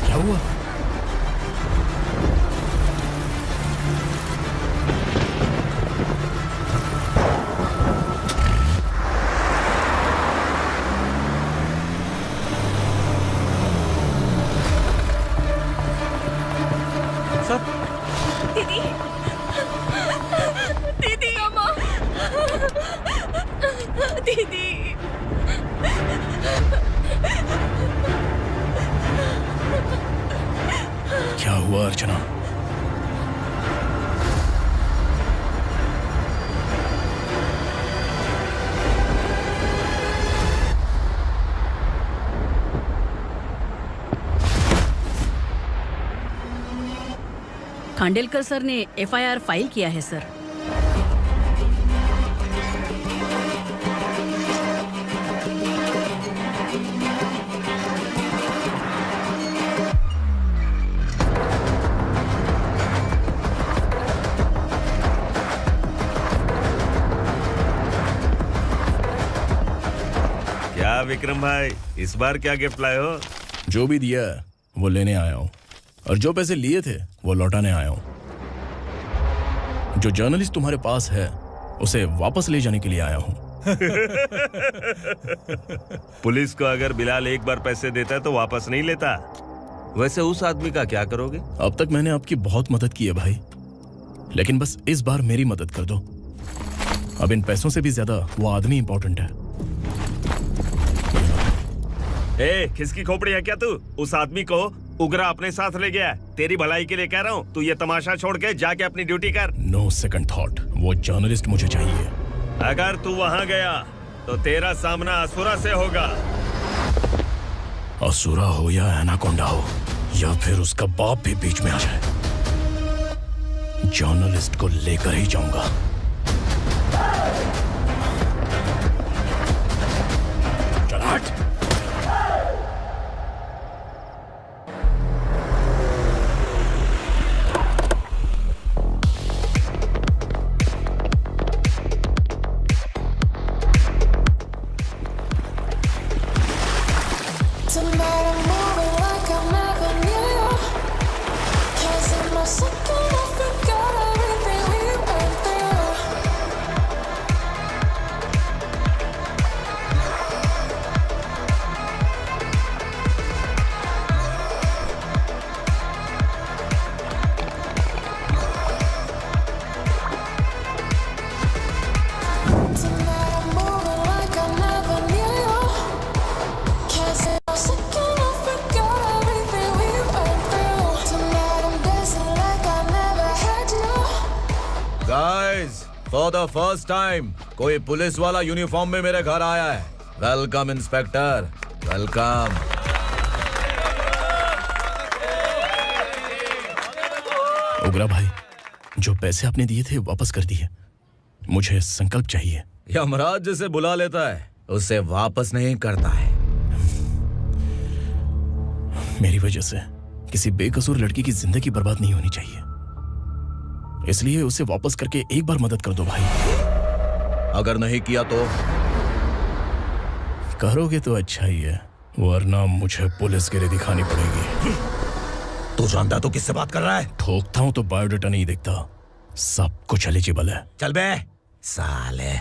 क्या हुआ? दीदी, दीदी, अम्मा, दीदी। क्या हुआ अर्चना? खांडेलकर सर ने एफआईआर फाइल किया है सर। क्या विक्रम भाई, इस बार क्या गिफ्ट लाए हो? जो भी दिया है वो लेने आया हूँ, और जो पैसे लिए थे वो लौटाने आया हूँ। जो जर्नलिस्ट तुम्हारे पास है उसे वापस ले जाने के लिए आया हूँ। पुलिस को अगर बिलाल एक बार पैसे देता है तो वापस नहीं लेता। वैसे उस आदमी का क्या करोगे? अब तक मैंने आपकी बहुत मदद की है भाई, लेकिन बस इस बार मेरी मदद कर दो। अब इन पैसों से भी ज्यादा वो आदमी इंपॉर्टेंट है। ए, किसकी खोपड़ी है क्या तू? उस आदमी को उगरा अपने साथ ले गया। तेरी भलाई के लिए कह रहा हूँ, तू ये तमाशा छोड़ के जाके अपनी ड्यूटी कर। नो सेकंड थॉट, वो जर्नलिस्ट मुझे चाहिए। अगर तू वहाँ गया तो तेरा सामना असुरा से होगा। असुरा हो या एनाकोंडा हो या फिर उसका बाप भी बीच में आ जाए, जर्नलिस्ट को लेकर ही जाऊंगा। चल हट। फॉर द फर्स्ट टाइम कोई पुलिस वाला यूनिफॉर्म में मेरे घर आया है। Welcome inspector, welcome. उगरा भाई, जो पैसे आपने दिए थे वापस कर दिए। मुझे संकल्प चाहिए। यमराज जिसे बुला लेता है उसे वापस नहीं करता है। मेरी वजह से किसी बेकसूर लड़की की जिंदगी बर्बाद नहीं होनी चाहिए, इसलिए उसे वापस करके एक बार मदद कर दो भाई। अगर नहीं किया तो? करोगे तो अच्छा ही है, वरना मुझे पुलिसगिरी दिखानी पड़ेगी। तू जानता तो किससे बात कर रहा है? ठोकता हूं तो बायोडाटा नहीं दिखता, सब कुछ एलिजिबल है। चल बे साले।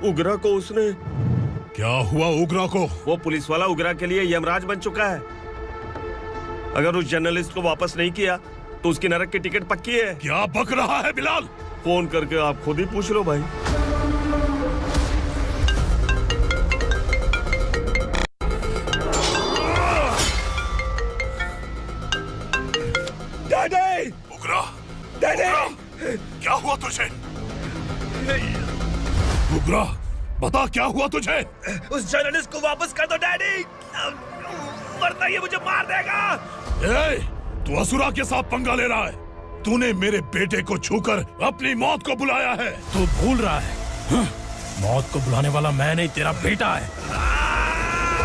उग्रा को उसने। क्या हुआ उग्रा को? वो पुलिस वाला उग्रा के लिए यमराज बन चुका है। अगर उस जर्नलिस्ट को वापस नहीं किया तो उसकी नरक की टिकट पक्की है। क्या बक रहा है बिलाल? फोन करके आप खुद ही पूछ लो भाई। डैडी! उग्रा! डैडी! क्या हुआ तुझे? उग्रा, बता क्या हुआ तुझे? उस जर्नलिस्ट को वापस कर दो डैडी, वरना ये मुझे मार देगा। ए, तू असुरा के साथ पंगा ले रहा है। तूने मेरे बेटे को छूकर अपनी मौत को बुलाया है। तू भूल रहा है, हाँ? मौत को बुलाने वाला मैं नहीं, तेरा बेटा है।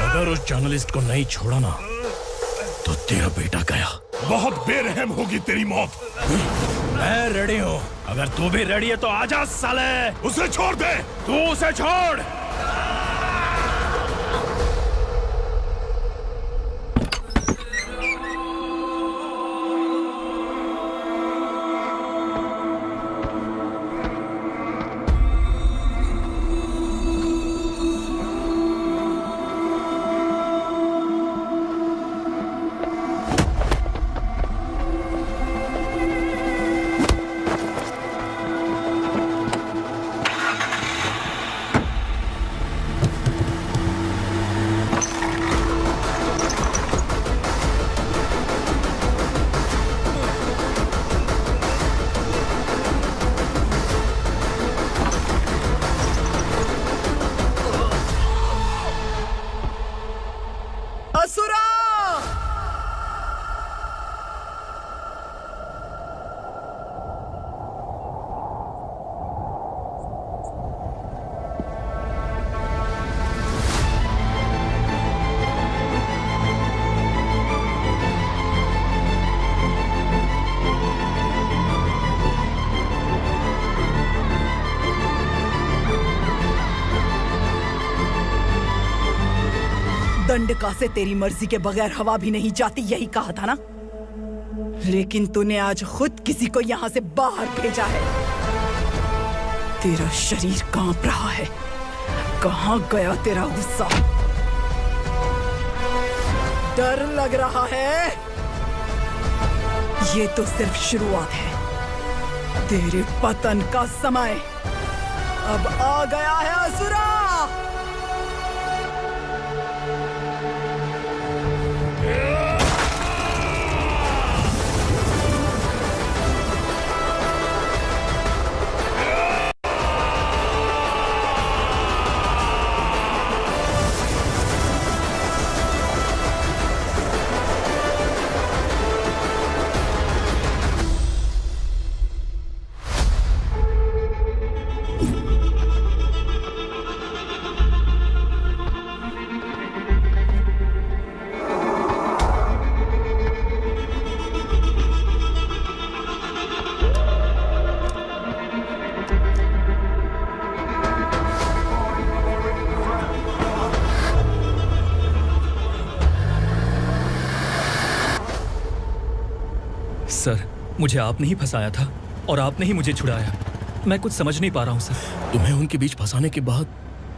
अगर उस जर्नलिस्ट को नहीं छोड़ा ना तो तेरा बेटा गया। बहुत बेरहम होगी तेरी मौत। मैं रेडी हूँ, अगर तू भी रेडी है तो आजा साले। उसे छोड़ दे। तू उसे छोड़। दंडका से तेरी मर्जी के बगैर हवा भी नहीं जाती, यही कहा था ना? लेकिन तूने आज खुद किसी को यहाँ से बाहर भेजा है। तेरा शरीर कांप रहा है। कहाँ गया तेरा गुस्सा? डर लग रहा है? ये तो सिर्फ शुरुआत है। तेरे पतन का समय अब आ गया है असुरा। सर, मुझे आपने ही फंसाया था और आपने ही मुझे छुड़ाया। मैं कुछ समझ नहीं पा रहा हूँ सर। तुम्हें उनके बीच फंसाने के बाद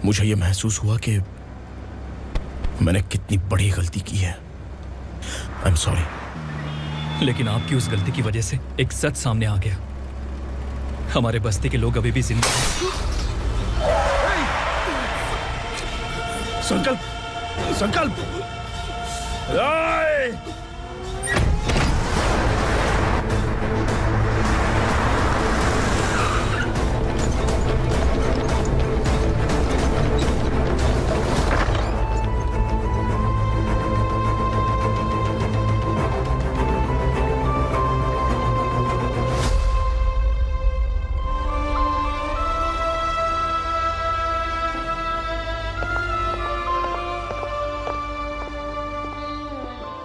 मुझे यह महसूस हुआ कि मैंने कितनी बड़ी गलती की है। I am sorry. लेकिन आपकी उस गलती की वजह से एक सच सामने आ गया। हमारे बस्ती के लोग अभी भी जिंदा हैं। संकल्प, संकल्प।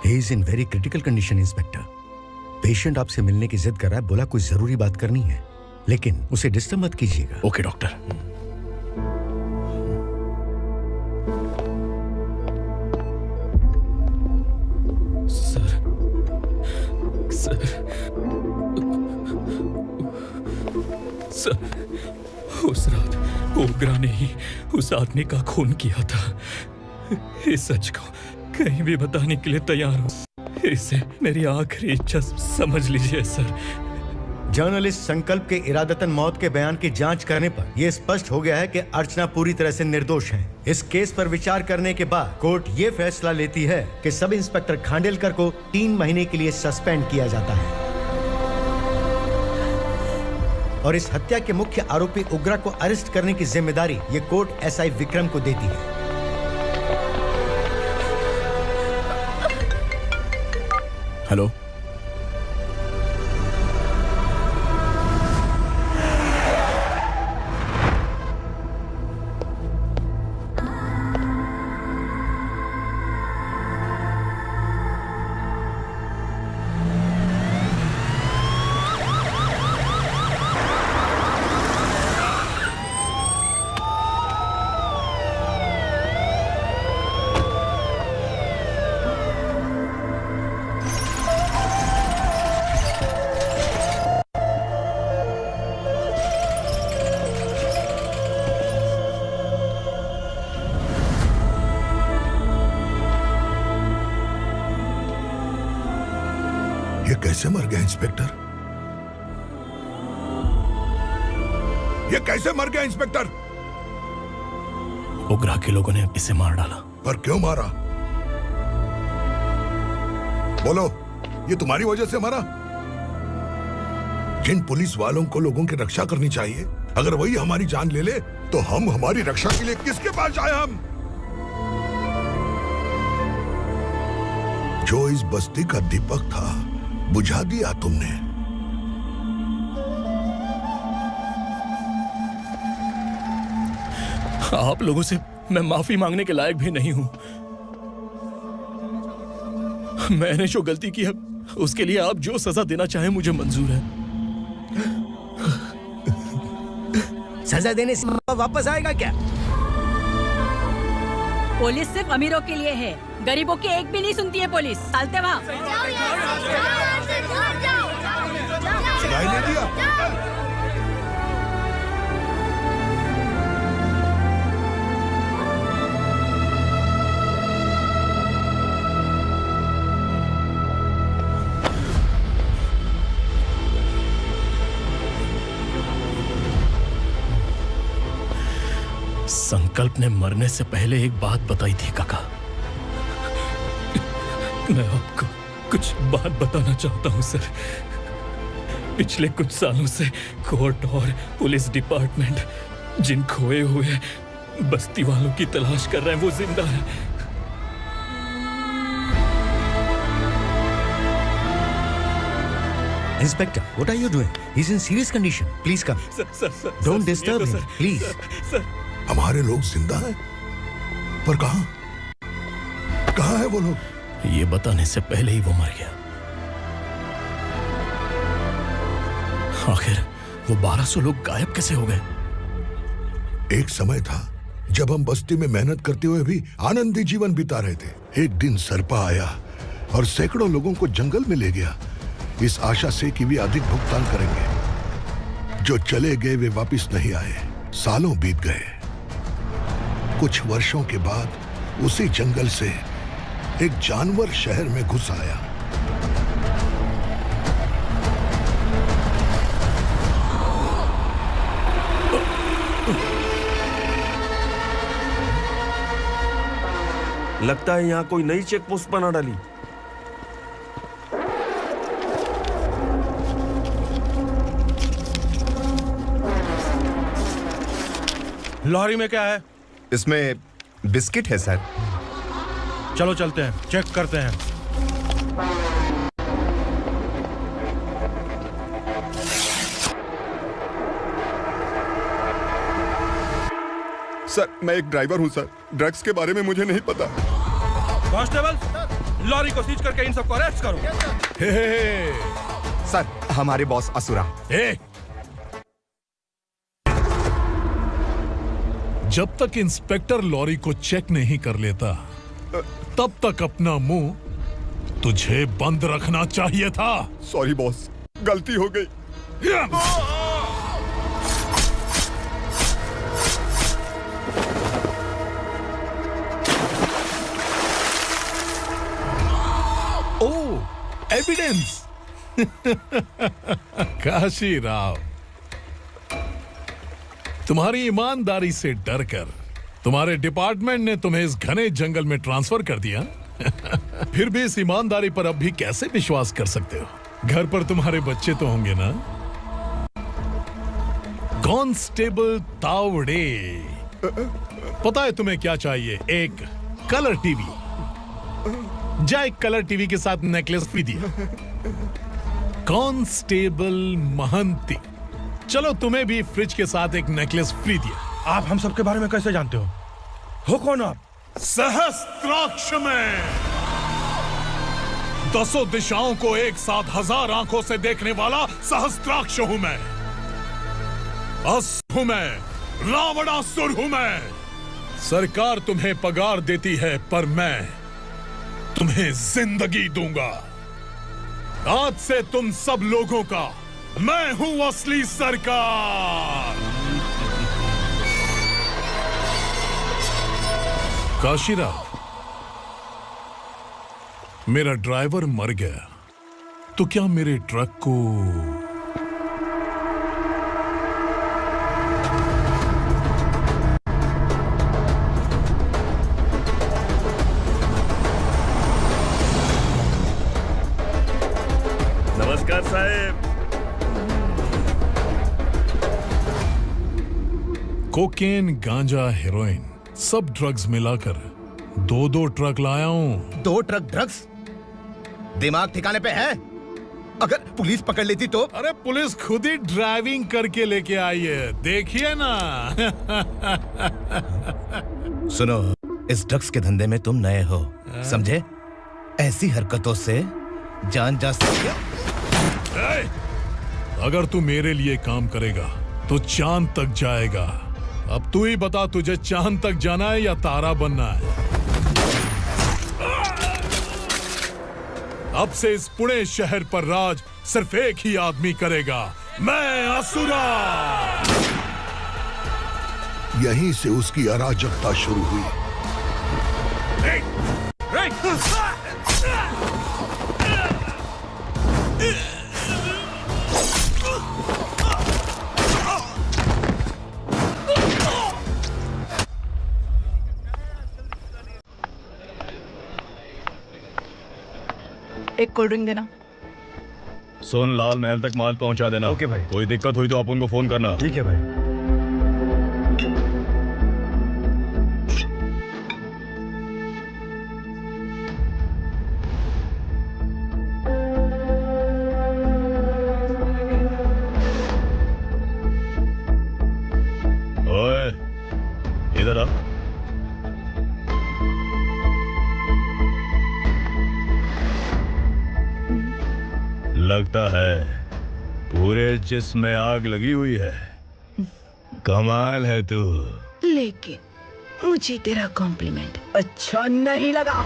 He is in very critical condition, inspector. Patient आपसे मिलने की जिद कर रहा है, बोला कोई जरूरी बात करनी है, लेकिन उसे डिस्टर्ब मत कीजिएगा। Okay doctor. सर, सर, उस रात ओग्रा ने ही उस आदमी का खून किया था। इस सच को कहीं भी बताने के लिए तैयार हूँ। इसे मेरी आखिरी इच्छा समझ लीजिए सर। जर्नलिस्ट संकल्प के इरादतन मौत के बयान की जांच करने पर यह स्पष्ट हो गया है कि अर्चना पूरी तरह से निर्दोष है। इस केस पर विचार करने के बाद कोर्ट ये फैसला लेती है कि सब इंस्पेक्टर खांडेलकर को 3 महीने के लिए सस्पेंड किया जाता है और इस हत्या के मुख्य आरोपी उग्रा को अरेस्ट करने की जिम्मेदारी ये कोर्ट एसआई विक्रम को देती है। हेलो, ये कैसे मर गया इंस्पेक्टर? ये कैसे मर गया इंस्पेक्टर? उग्रा के लोगों ने इसे मार डाला। पर क्यों मारा? बोलो, ये तुम्हारी वजह से मरा? जिन पुलिस वालों को लोगों की रक्षा करनी चाहिए, अगर वही हमारी जान ले ले तो हम हमारी रक्षा के लिए किसके पास जाए? हम जो इस बस्ती का दीपक था बुझा दिया तुमने। आप लोगों से मैं माफी मांगने के लायक भी नहीं हूं। मैंने जो गलती की है उसके लिए आप जो सजा देना चाहे मुझे मंजूर है। सजा देने से वापस आएगा क्या? पुलिस सिर्फ अमीरों के लिए है, गरीबों की एक भी नहीं सुनती है पुलिस। चलते वहाँ। सुनाई नहीं दिया? संकल्प ने मरने से पहले एक बात बताई थी काका। मैं आपको कुछ बात बताना चाहता हूं सर। पिछले कुछ सालों से कोर्ट और पुलिस डिपार्टमेंट जिन खोए हुए बस्ती वालों की तलाश कर रहे हैं वो जिंदा है। Inspector, what are you doing? He's in serious condition. Please come. Sir, Don't disturb him, please. Sir, हमारे लोग जिंदा हैं? पर कहां? कहां है वो लोग? ये बताने से पहले ही वो मर गया। आखिर वो 1200 लोग गायब कैसे हो गए? एक समय था जब हम बस्ती में मेहनत करते हुए भी आनंदी जीवन बिता रहे थे। एक दिन सरपा आया और सैकड़ों लोगों को जंगल में ले गया, इस आशा से कि वे अधिक भुगतान करेंगे। जो चले गए वे वापस नहीं आए। सालों बीत गए। कुछ वर्षों के बाद उसी जंगल से एक जानवर शहर में घुस आया। लगता है यहाँ कोई नई चेक पोस्ट बना डाली। लॉरी में क्या है? इसमें बिस्किट है सर। चलो चलते हैं, चेक करते हैं। सर, मैं एक ड्राइवर हूं सर। ड्रग्स के बारे में मुझे नहीं पता। कांस्टेबल, लॉरी को सीज करके इन सबको अरेस्ट करो। सर, हमारे बॉस असुरा। जब तक इंस्पेक्टर लॉरी को चेक नहीं कर लेता तब तक अपना मुंह तुझे बंद रखना चाहिए था। सॉरी बॉस, गलती हो गई। एविडेंस। काशी राव, तुम्हारी ईमानदारी से डरकर तुम्हारे डिपार्टमेंट ने तुम्हें इस घने जंगल में ट्रांसफर कर दिया। फिर भी इस ईमानदारी पर अब भी कैसे विश्वास कर सकते हो? घर पर तुम्हारे बच्चे तो होंगे ना? कांस्टेबल तावड़े, पता है तुम्हें क्या चाहिए? एक कलर टीवी। जा एक कलर टीवी के साथ नेकलेस भी दिया। कांस्टेबल महंती, चलो तुम्हें भी फ्रिज के साथ एक नेकलेस फ्री दिया। आप हम सबके बारे में कैसे जानते हो कौन आप? सहस्त्राक्ष में 10 दिशाओं को एक साथ 1000 आंखों से देखने वाला सहस्त्राक्ष हूं मैं। असुर हूं मैं, रावणासुर हूं मैं। सरकार तुम्हें पगार देती है पर मैं तुम्हें जिंदगी दूंगा। आज से तुम सब लोगों का मैं हूं असली सरकार। काशीराव, मेरा ड्राइवर मर गया तो क्या मेरे ट्रक को नमस्कार साहब। कोकेन, गांजा, हेरोइन सब ड्रग्स मिलाकर 2 ट्रक लाया हूं। 2 ट्रक ड्रग्स? दिमाग ठिकाने पे है? अगर पुलिस पकड़ लेती तो? अरे पुलिस खुद ही ड्राइविंग करके लेके आई है, देखिए ना। सुनो, इस ड्रग्स के धंधे में तुम नए हो, समझे? ऐसी हरकतों से जान जा सकती है। अगर तू मेरे लिए काम करेगा तो चांद तक जाएगा। अब तू ही बता, तुझे चांद तक जाना है या तारा बनना है? अब से इस पुणे शहर पर राज सिर्फ एक ही आदमी करेगा, मैं असुरा। यहीं से उसकी अराजकता शुरू हुई। एक कोल्ड ड्रिंक देना। सोनलाल महल तक माल पहुंचा देना। ओके भाई। कोई दिक्कत हुई तो आप उनको फोन करना। ठीक है भाई। ओए, इधर आ। लगता है पूरे जिस्म में आग लगी हुई है। कमाल है तू। लेकिन मुझे तेरा कॉम्प्लीमेंट अच्छा नहीं लगा।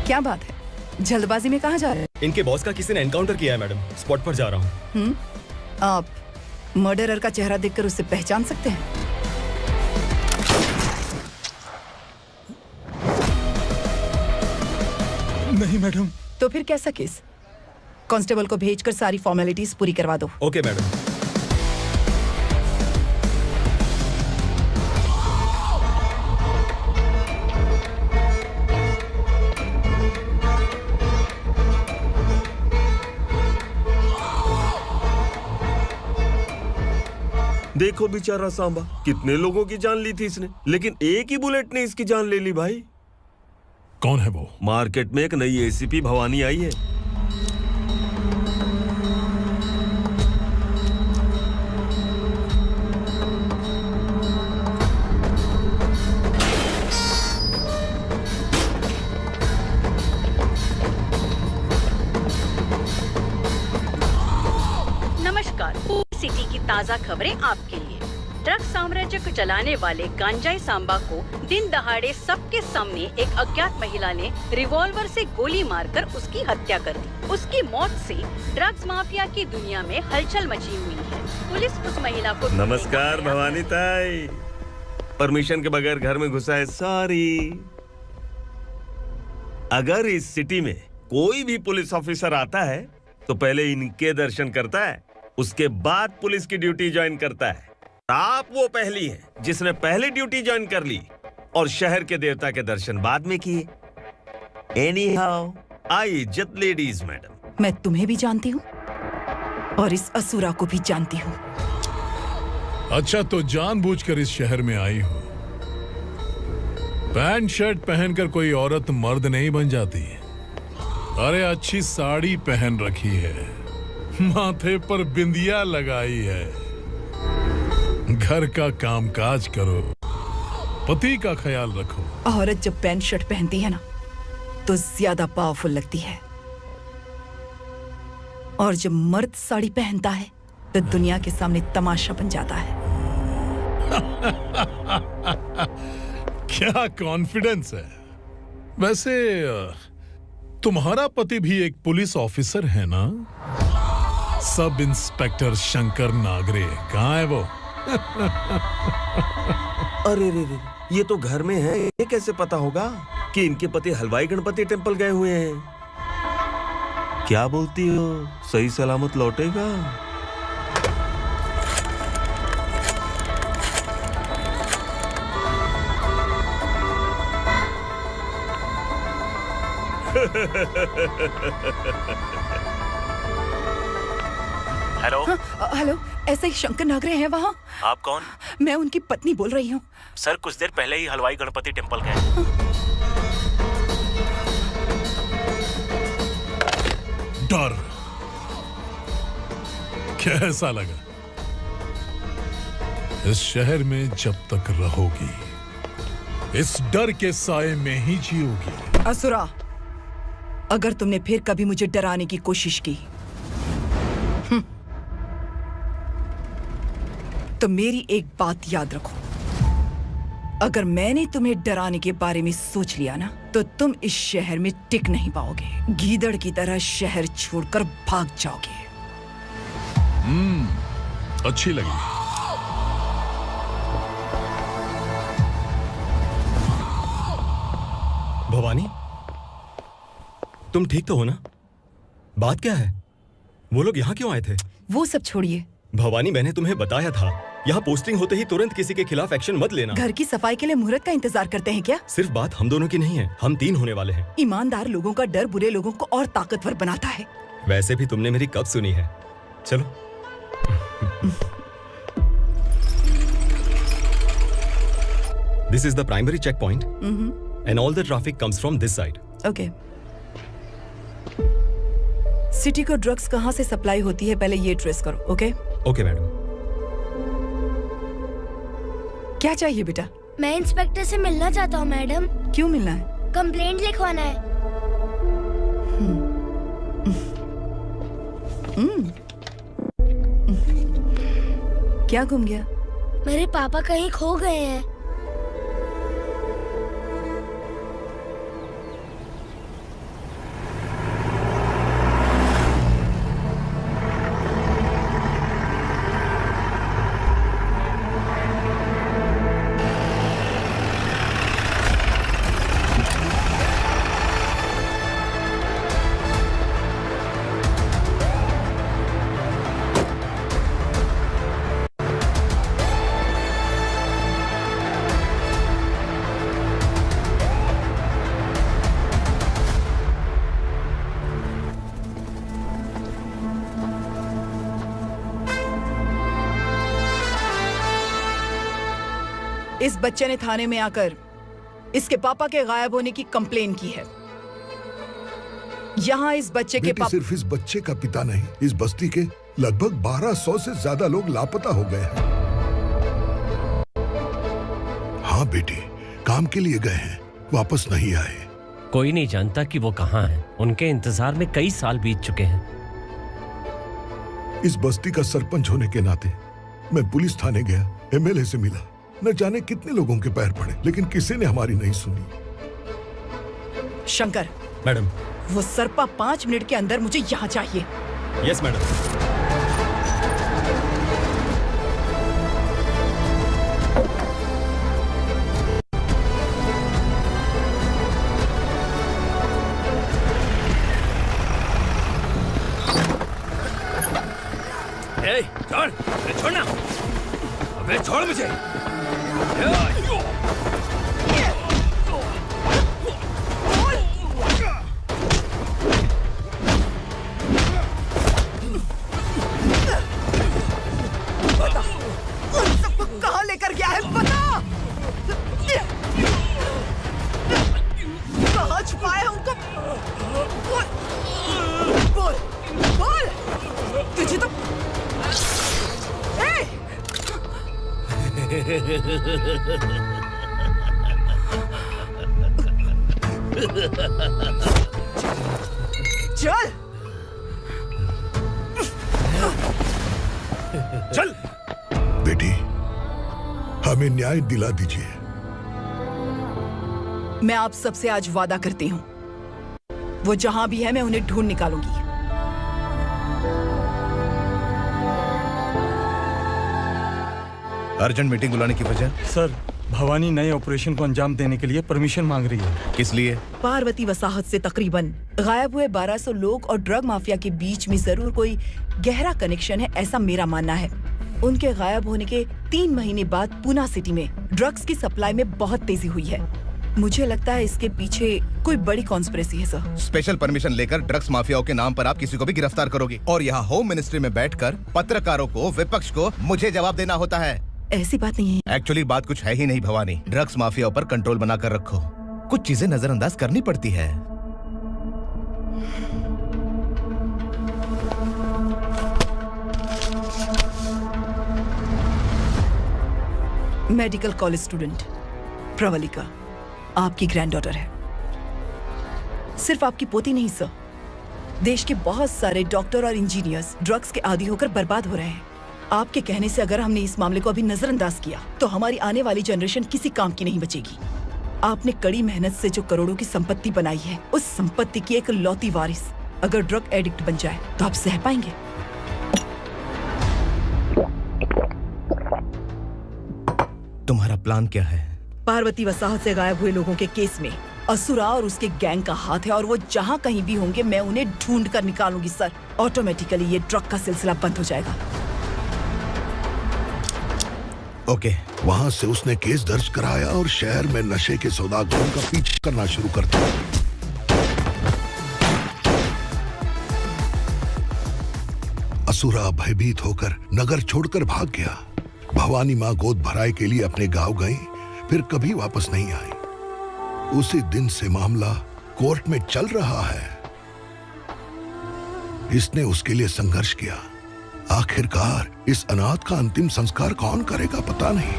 क्या बात है, जल्दबाजी में कहाँ जा रहे हैं? इनके बॉस का किसी ने एनकाउंटर किया है मैडम, स्पॉट पर जा रहा हूँ। आप मर्डरर का चेहरा देखकर उसे पहचान सकते हैं? नहीं मैडम। तो फिर कैसा केस? कांस्टेबल को भेजकर सारी फॉर्मेलिटीज पूरी करवा दो। Okay madam. देखो बेचारा सांबा, कितने लोगों की जान ली थी इसने, लेकिन एक ही बुलेट ने इसकी जान ले ली भाई। कौन है वो? मार्केट में एक नई एसीपी भवानी आई है। सिटी की ताज़ा खबरें आपके लिए। ड्रग साम्राज्य को चलाने वाले गांजाई सांबा को दिन दहाड़े सबके सामने एक अज्ञात महिला ने रिवॉल्वर से गोली मारकर उसकी हत्या कर दी। उसकी मौत से ड्रग्स माफिया की दुनिया में हलचल मची हुई है। पुलिस उस महिला को नमस्कार भवानी ताई, परमिशन के बगैर घर में घुसा है, सॉरी। अगर इस सिटी में कोई भी पुलिस ऑफिसर आता है तो पहले इनके दर्शन करता है, उसके बाद पुलिस की ड्यूटी ज्वाइन करता है। आप वो पहली हैं जिसने पहले ड्यूटी ज्वाइन कर ली और शहर के देवता के दर्शन बाद में किए। एनीहाउ, आई इज्जत लेडीज मैडम। मैं तुम्हें भी जानती हूँ और इस असुरा को भी जानती हूँ। अच्छा, तो जानबूझकर इस शहर में आई हो। पैंट शर्ट पहनकर कोई औरत मर्द नहीं बन जाती। अरे अच्छी साड़ी पहन रखी है, माथे पर बिंदिया लगाई है, घर का कामकाज करो, पति का ख्याल रखो। औरत जब पैंट शर्ट पहनती है ना तो ज्यादा पावरफुल लगती है, और जब मर्द साड़ी पहनता है तो दुनिया के सामने तमाशा बन जाता है। क्या कॉन्फिडेंस है। वैसे तुम्हारा पति भी एक पुलिस ऑफिसर है ना? सब इंस्पेक्टर शंकर नागरे कहाँ है वो? अरे रे रे, ये तो घर में है, ये कैसे पता होगा कि इनके पति हलवाई गणपति टेम्पल गए हुए हैं? क्या बोलती हो, सही सलामत लौटेगा? हेलो। हेलो, ऐसे ही शंकर नागरे हैं वहाँ? आप कौन? मैं उनकी पत्नी बोल रही हूँ। सर कुछ देर पहले ही हलवाई गणपति टेम्पल गए। डर कैसा लगा? इस शहर में जब तक रहोगी इस डर के साए में ही जियोगी। असुरा, अगर तुमने फिर कभी मुझे डराने की कोशिश की तो मेरी एक बात याद रखो, अगर मैंने तुम्हें डराने के बारे में सोच लिया ना तो तुम इस शहर में टिक नहीं पाओगे। गीदड़ की तरह शहर छोड़कर भाग जाओगे। अच्छी लगी। भवानी, तुम ठीक तो हो ना? बात क्या है? वो लोग यहाँ क्यों आए थे? वो सब छोड़िए भवानी, मैंने तुम्हें बताया था यहाँ पोस्टिंग होते ही तुरंत किसी के खिलाफ एक्शन मत लेना। घर की सफाई के लिए मुहूर्त का इंतजार करते हैं क्या? सिर्फ बात हम दोनों की नहीं है, हम 3 होने वाले हैं। ईमानदार लोगों का डर बुरे लोगों को और ताकतवर बनाता है। वैसे भी तुमने मेरी कब सुनी है? चलो। This is the primary checkpoint, and all the traffic comes from this side. Okay. City को ड्रग्स कहाँ से सप्लाई होती है पहले ये ट्रेस करो, ओके? Okay madam. क्या चाहिए बेटा? मैं इंस्पेक्टर से मिलना चाहता हूँ मैडम। क्यों मिलना है? कंप्लेंट लिखवाना है। क्या गुम गया? मेरे पापा कहीं खो गए हैं। इस बच्चे ने थाने में आकर इसके पापा के गायब होने की कंप्लेन की है। यहाँ इस बच्चे के पापा सिर्फ इस बच्चे का पिता नहीं, इस बस्ती के लगभग 1200 से ज्यादा लोग लापता हो गए हैं। हाँ बेटी, काम के लिए गए हैं, वापस नहीं आए। कोई नहीं जानता कि वो कहाँ हैं। उनके इंतजार में कई साल बीत चुके हैं। इस बस्ती का सरपंच होने के नाते मैं पुलिस थाने गया, एमएलए से मिला, न जाने कितने लोगों के पैर पड़े, लेकिन किसी ने हमारी नहीं सुनी। शंकर, मैडम, वो सरपा 5 मिनट के अंदर मुझे यहाँ चाहिए। Yes madam. छोड़, छोड़ना, अबे छोड़ मुझे। बता, उन सबको कहाँ लेकर गया है, बता। कहाँ छुपाया है उनको? बोल, बोल। तुझे तो चल चल बेटी, हमें न्याय दिला दीजिए। मैं आप सबसे आज वादा करती हूँ, वो जहां भी है मैं उन्हें ढूंढ निकालूंगी। अर्जेंट मीटिंग बुलाने की वजह? सर, भवानी नए ऑपरेशन को अंजाम देने के लिए परमिशन मांग रही है। किस लिए? पार्वती वसाहत से तकरीबन गायब हुए 1200 लोग और ड्रग माफिया के बीच में जरूर कोई गहरा कनेक्शन है, ऐसा मेरा मानना है। उनके गायब होने के 3 महीने बाद पूना सिटी में ड्रग्स की सप्लाई में बहुत तेजी हुई है। मुझे लगता है इसके पीछे कोई बड़ी कॉन्स्पिरेसी है सर। स्पेशल परमिशन लेकर ड्रग्स माफियाओं के नाम पर आप किसी को भी गिरफ्तार करोगे और यहाँ होम मिनिस्ट्री में बैठकर पत्रकारों को, विपक्ष को मुझे जवाब देना होता है। ऐसी बात नहीं है। एक्चुअली बात कुछ है ही नहीं भवानी। ड्रग्स माफियाओं पर कंट्रोल बनाकर रखो, कुछ चीजें नजरअंदाज करनी पड़ती है। मेडिकल कॉलेज स्टूडेंट प्रवलिका आपकी ग्रैंडडॉटर है। सिर्फ आपकी पोती नहीं सर, देश के बहुत सारे डॉक्टर और इंजीनियर्स ड्रग्स के आदी होकर बर्बाद हो रहे हैं। आपके कहने से अगर हमने इस मामले को अभी नजरअंदाज किया तो हमारी आने वाली जनरेशन किसी काम की नहीं बचेगी। आपने कड़ी मेहनत से जो करोड़ों की संपत्ति बनाई है, उस संपत्ति की एक लौती वारिस अगर ड्रग एडिक्ट बन जाए तो आप सह पाएंगे? तुम्हारा प्लान क्या है? पार्वती वसाहत से गायब हुए लोगों के केस में असुरा और उसके गैंग का हाथ है और वो जहाँ कहीं भी होंगे मैं उन्हें ढूंढ कर निकालूंगी सर। ऑटोमेटिकली ये ड्रग का सिलसिला बंद हो जाएगा। ओके। वहाँ से उसने केस दर्ज कराया और शहर में नशे के सौदागरों का पीछा करना शुरू कर दिया। असुरा भयभीत होकर नगर छोड़कर भाग गया। भवानी माँ गोद भराई के लिए अपने गांव गई, फिर कभी वापस नहीं आई। उसी दिन से मामला कोर्ट में चल रहा है। इसने उसके लिए संघर्ष किया। आखिरकार इस अनाथ का अंतिम संस्कार कौन करेगा पता नहीं।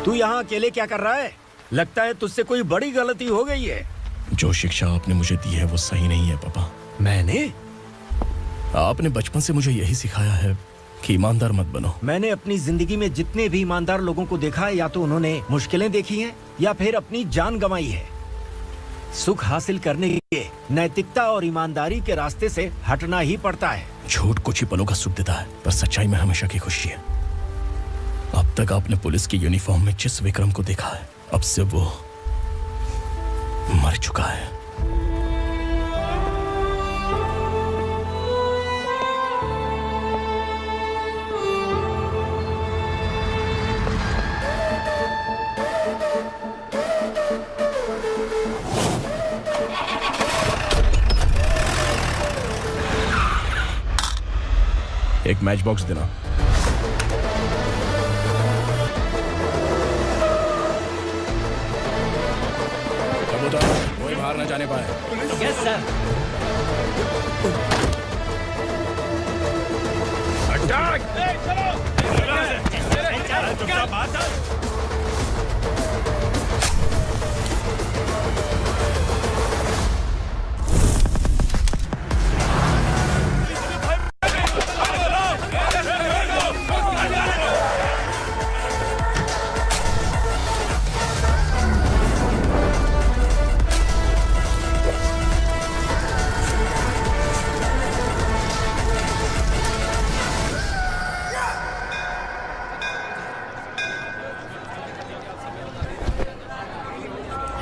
तू यहाँ अकेले क्या कर रहा है? लगता है तुझसे कोई बड़ी गलती हो गई है। जो शिक्षा आपने मुझे दी है वो सही नहीं है पापा। मैंने? आपने बचपन से मुझे यही सिखाया है कि ईमानदार मत बनो। मैंने अपनी जिंदगी में जितने भी ईमानदार लोगों को देखा है, या तो उन्होंने मुश्किलें देखी हैं या फिर अपनी जान गंवाई है। सुख हासिल करने के लिए नैतिकता और ईमानदारी के रास्ते से हटना ही पड़ता है। झूठ कुछ ही पलों का सुख देता है, पर सच्चाई में हमेशा की खुशी है। अब तक आपने पुलिस की यूनिफॉर्म में जिस विक्रम को देखा है, अब से वो मर चुका है। एक मैच बॉक्स देना। कबूतर, कोई बाहर न जाने पाए। Yes sir. क्या बात है?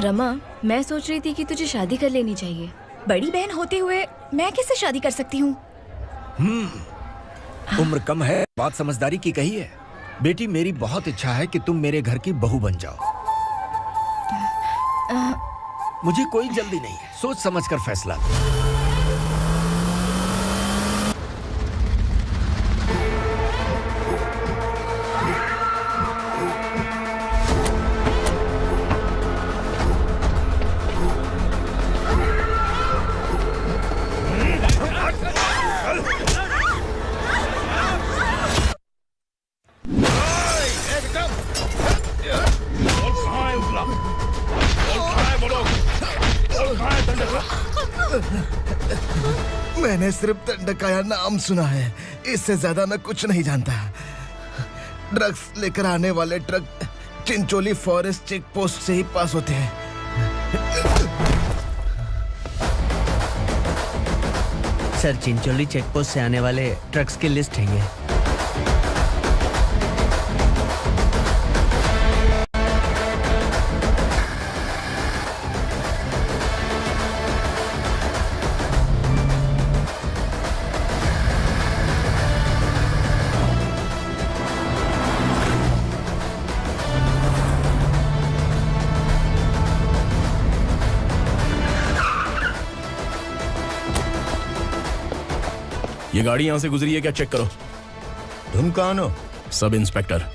रमा, मैं सोच रही थी कि तुझे शादी कर लेनी चाहिए। बड़ी बहन होते हुए मैं कैसे शादी कर सकती हूँ? उम्र कम है, बात समझदारी की कही है। बेटी, मेरी बहुत इच्छा है कि तुम मेरे घर की बहू बन जाओ। मुझे कोई जल्दी नहीं है, सोच समझ कर फैसला। मैंने सिर्फ दंडकाया नाम सुना है, इससे ज्यादा मैं कुछ नहीं जानता। ड्रग्स लेकर आने वाले truck Chincholi forest check post से ही पास होते हैं। सर, चिंचोली चेक पोस्ट से आने वाले ट्रक्स की लिस्ट है ये। ये गाड़ी यहाँ से गुजरी है क्या, चेक करो। तुम कौन हो? Sub inspector.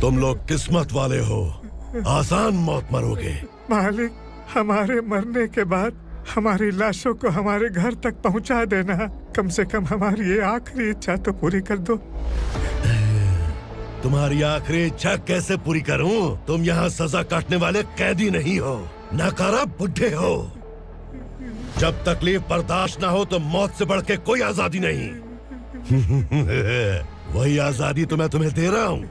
तुम लोग किस्मत वाले हो, आसान मौत मरोगे। मालिक, हमारे मरने के बाद हमारी लाशों को हमारे घर तक पहुंचा देना। कम से कम हमारी ये आखिरी इच्छा तो पूरी कर दो। तुम्हारी आखिरी इच्छा कैसे पूरी करूं? तुम यहाँ सजा काटने वाले कैदी नहीं हो, नकारा बुढ़े हो। जब तकलीफ बर्दाश्त ना हो तो मौत से बढ़ के कोई आजादी नहीं। वही आजादी तो मैं तुम्हें दे रहा हूँ।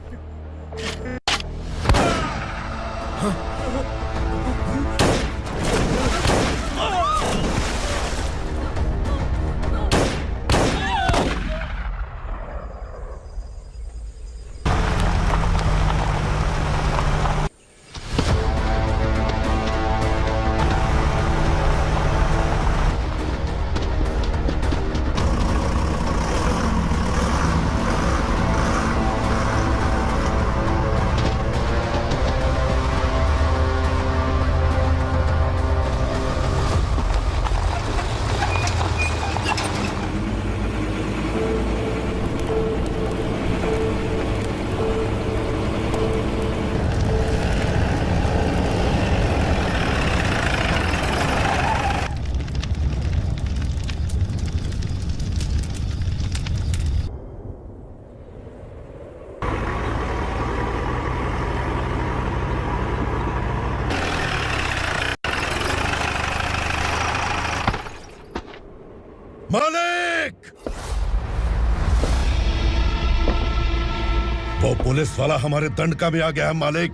पुलिस वाला हमारे दंड का भी आ गया है मालिक।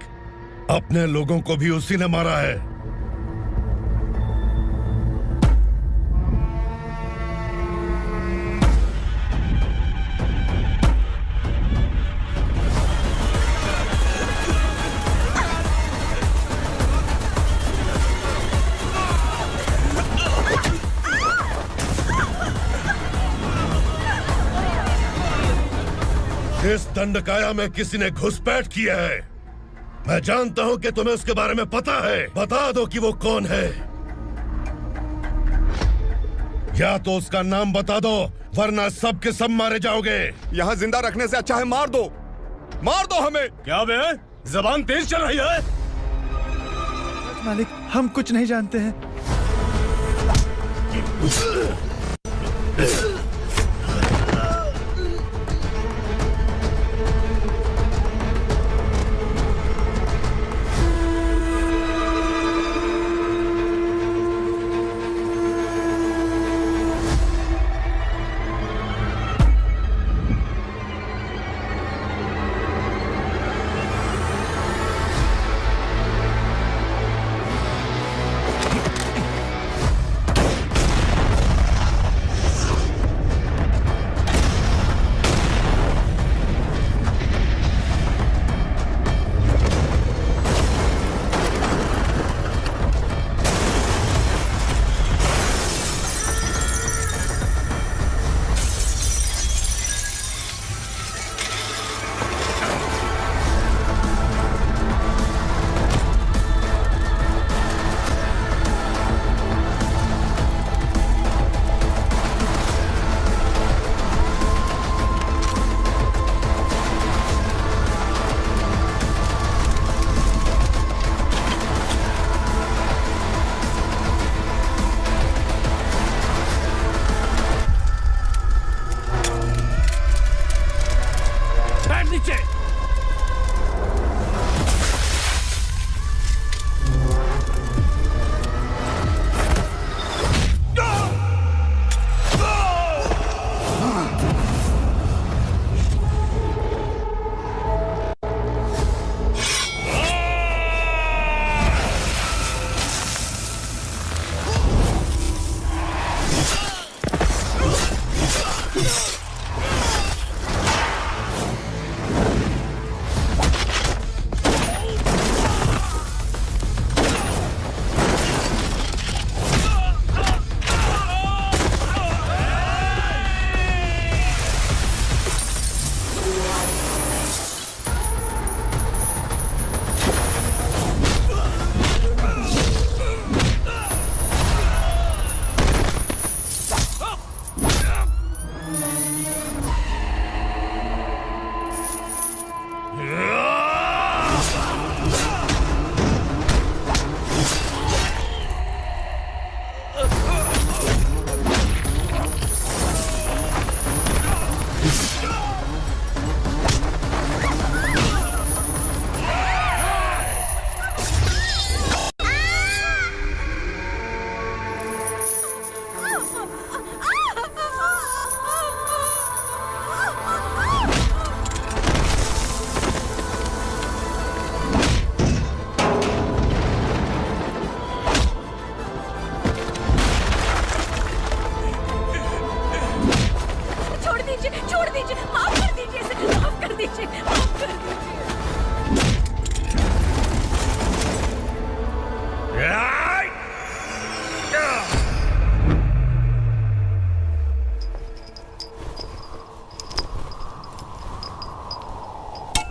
अपने लोगों को भी उसी ने मारा है। इस दंडकाया में किसी ने घुसपैठ किया है। मैं जानता हूं कि तुम्हें उसके बारे में पता है। बता दो कि वो कौन है, या तो उसका नाम बता दो, वरना सब के सब मारे जाओगे। यहाँ जिंदा रखने से अच्छा है मार दो हमें। क्या बे, जबान तेज चल रही है? मालिक, हम कुछ नहीं जानते हैं।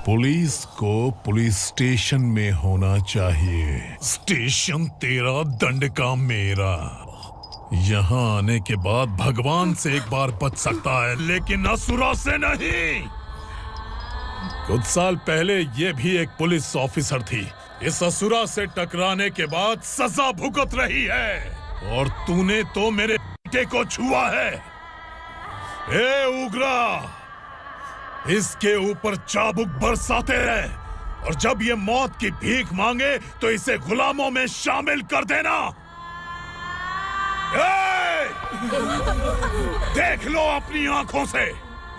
पुलिस को पुलिस स्टेशन में होना चाहिए। स्टेशन तेरा, दंड का मेरा। यहाँ आने के बाद भगवान से एक बार बच सकता है, लेकिन असुरा से नहीं। कुछ साल पहले ये भी एक पुलिस ऑफिसर थी। इस असुरा से टकराने के बाद सजा भुगत रही है, और तूने तो मेरे बेटे को छुआ है। ए उग्रा, इसके ऊपर चाबुक बरसाते रहे, और जब ये मौत की भीख मांगे तो इसे गुलामों में शामिल कर देना। देख लो अपनी आंखों से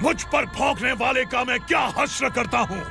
मुझ पर भौंकने वाले का मैं क्या हश्र करता हूँ।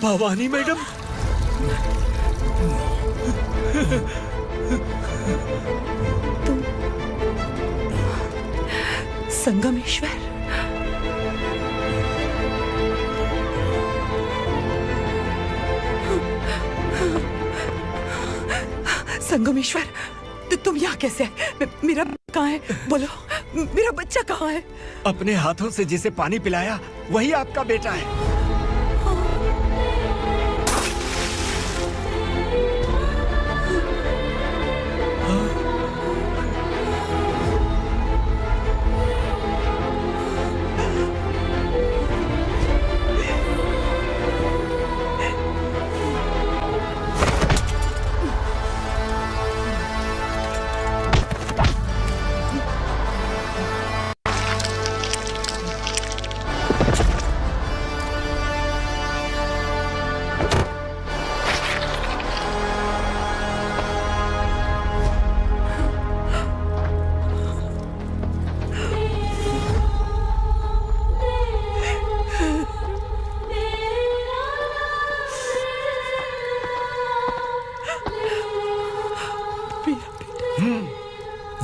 भवानी मैडम। संगमेश्वर, संगमेश्वर, तुम यहाँ कैसे आए? मेरा कहाँ है? बोलो, मेरा बच्चा कहाँ है? अपने हाथों से जिसे पानी पिलाया वही आपका बेटा है।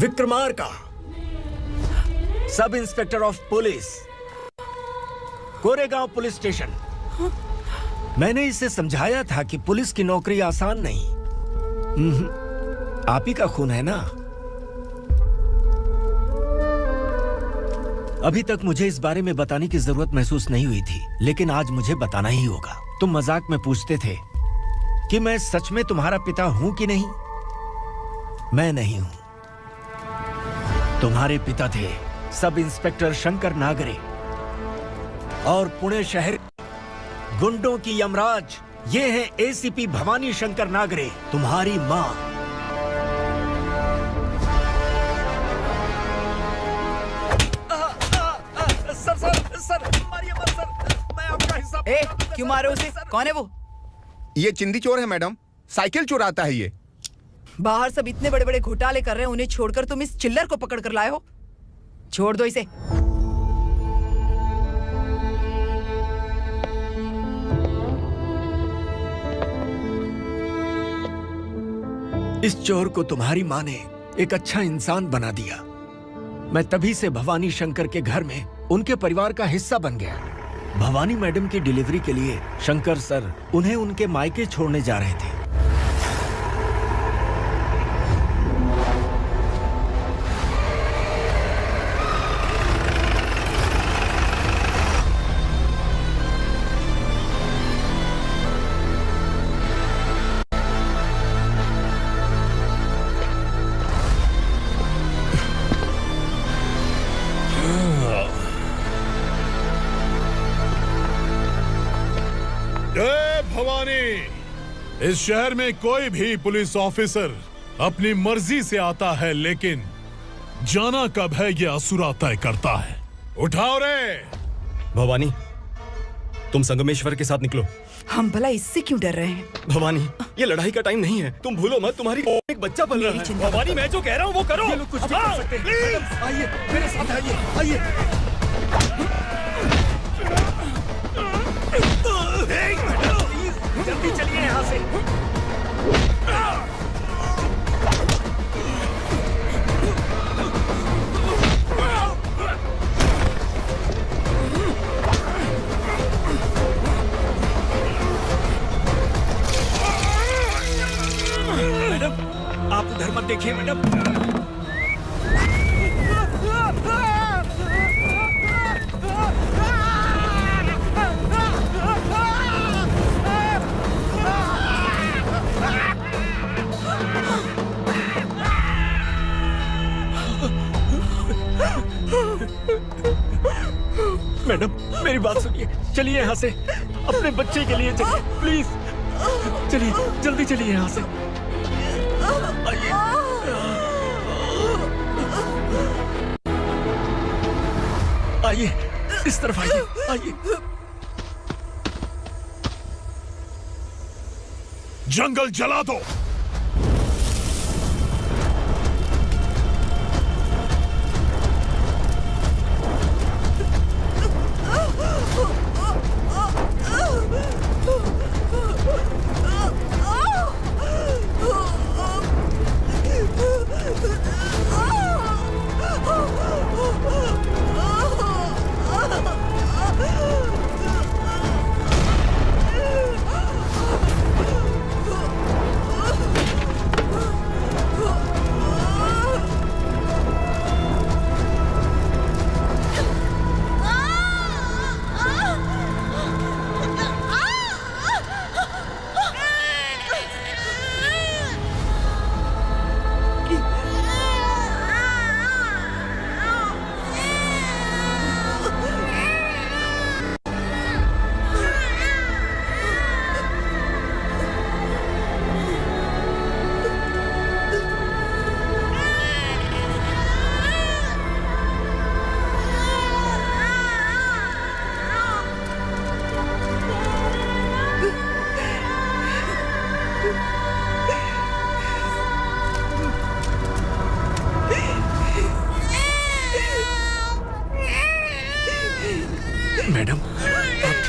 Vikramarka, sub inspector of police, Koregaon police station. मैंने इसे समझाया था कि पुलिस की नौकरी आसान नहीं। आप ही का खून है ना। अभी तक मुझे इस बारे में बताने की जरूरत महसूस नहीं हुई थी, लेकिन आज मुझे बताना ही होगा। तुम मजाक में पूछते थे कि मैं सच में तुम्हारा पिता हूं कि नहीं। मैं नहीं हूं। तुम्हारे पिता थे सब इंस्पेक्टर शंकर नागरे, और पुणे शहर गुंडों की यमराज ये है एसीपी भवानी शंकर नागरे, तुम्हारी मां। सर, मारिए मत सर, मैं आपका हिस्सा। क्यों मारे उसे? कौन है वो? ये चिंदी चोर है मैडम, साइकिल चुराता है ये। बाहर सब इतने बड़े बड़े घोटाले कर रहे हैं, उन्हें छोड़कर तुम इस चिल्लर को पकड़ कर लाए हो। छोड़ दो इसे। इस चोर को तुम्हारी मां ने एक अच्छा इंसान बना दिया। मैं तभी से भवानी शंकर के घर में उनके परिवार का हिस्सा बन गया। भवानी मैडम की डिलीवरी के लिए शंकर सर उन्हें उनके मायके छोड़ने जा रहे थे। जय भवानी। इस शहर में कोई भी पुलिस ऑफिसर अपनी मर्जी से आता है, लेकिन जाना कब है ये असुरा तय करता है। उठाओ रे। भवानी, तुम संगमेश्वर के साथ निकलो। हम भला इससे क्यों डर रहे हैं? भवानी, ये लड़ाई का टाइम नहीं है। तुम भूलो मत, तुम्हारी एक बच्चा पल रहा है। भवानी, मैं जो कह रहा हूँ वो करो। ये लोग कुछ भी कर सकते हैं। आइए मेरे साथ, आइए। जल्दी चलिए यहाँ से। मैडम, आप उधर मत देखिए मैडम। मैडम, मेरी बात सुनिए। चलिए यहाँ से, अपने बच्चे के लिए चलिए प्लीज। चलिए, जल्दी चलिए यहाँ से। आइए। आइए, इस तरफ आइए, आइए। जंगल जला दो।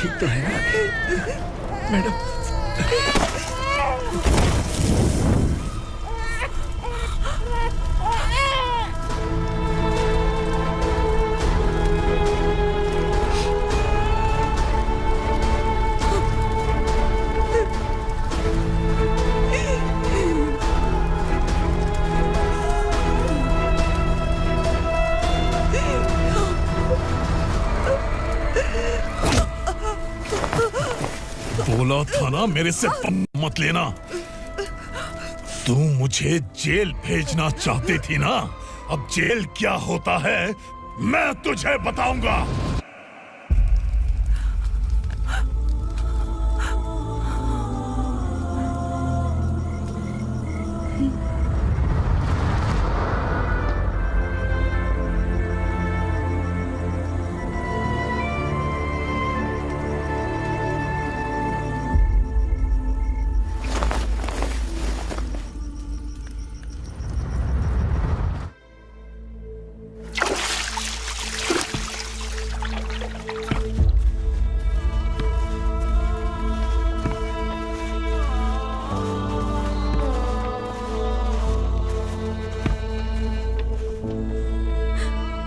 ठीक तो है ना मैडम? बोला था ना मेरे से मत लेना। तू मुझे जेल भेजना चाहती थी ना? अब जेल क्या होता है मैं तुझे बताऊंगा।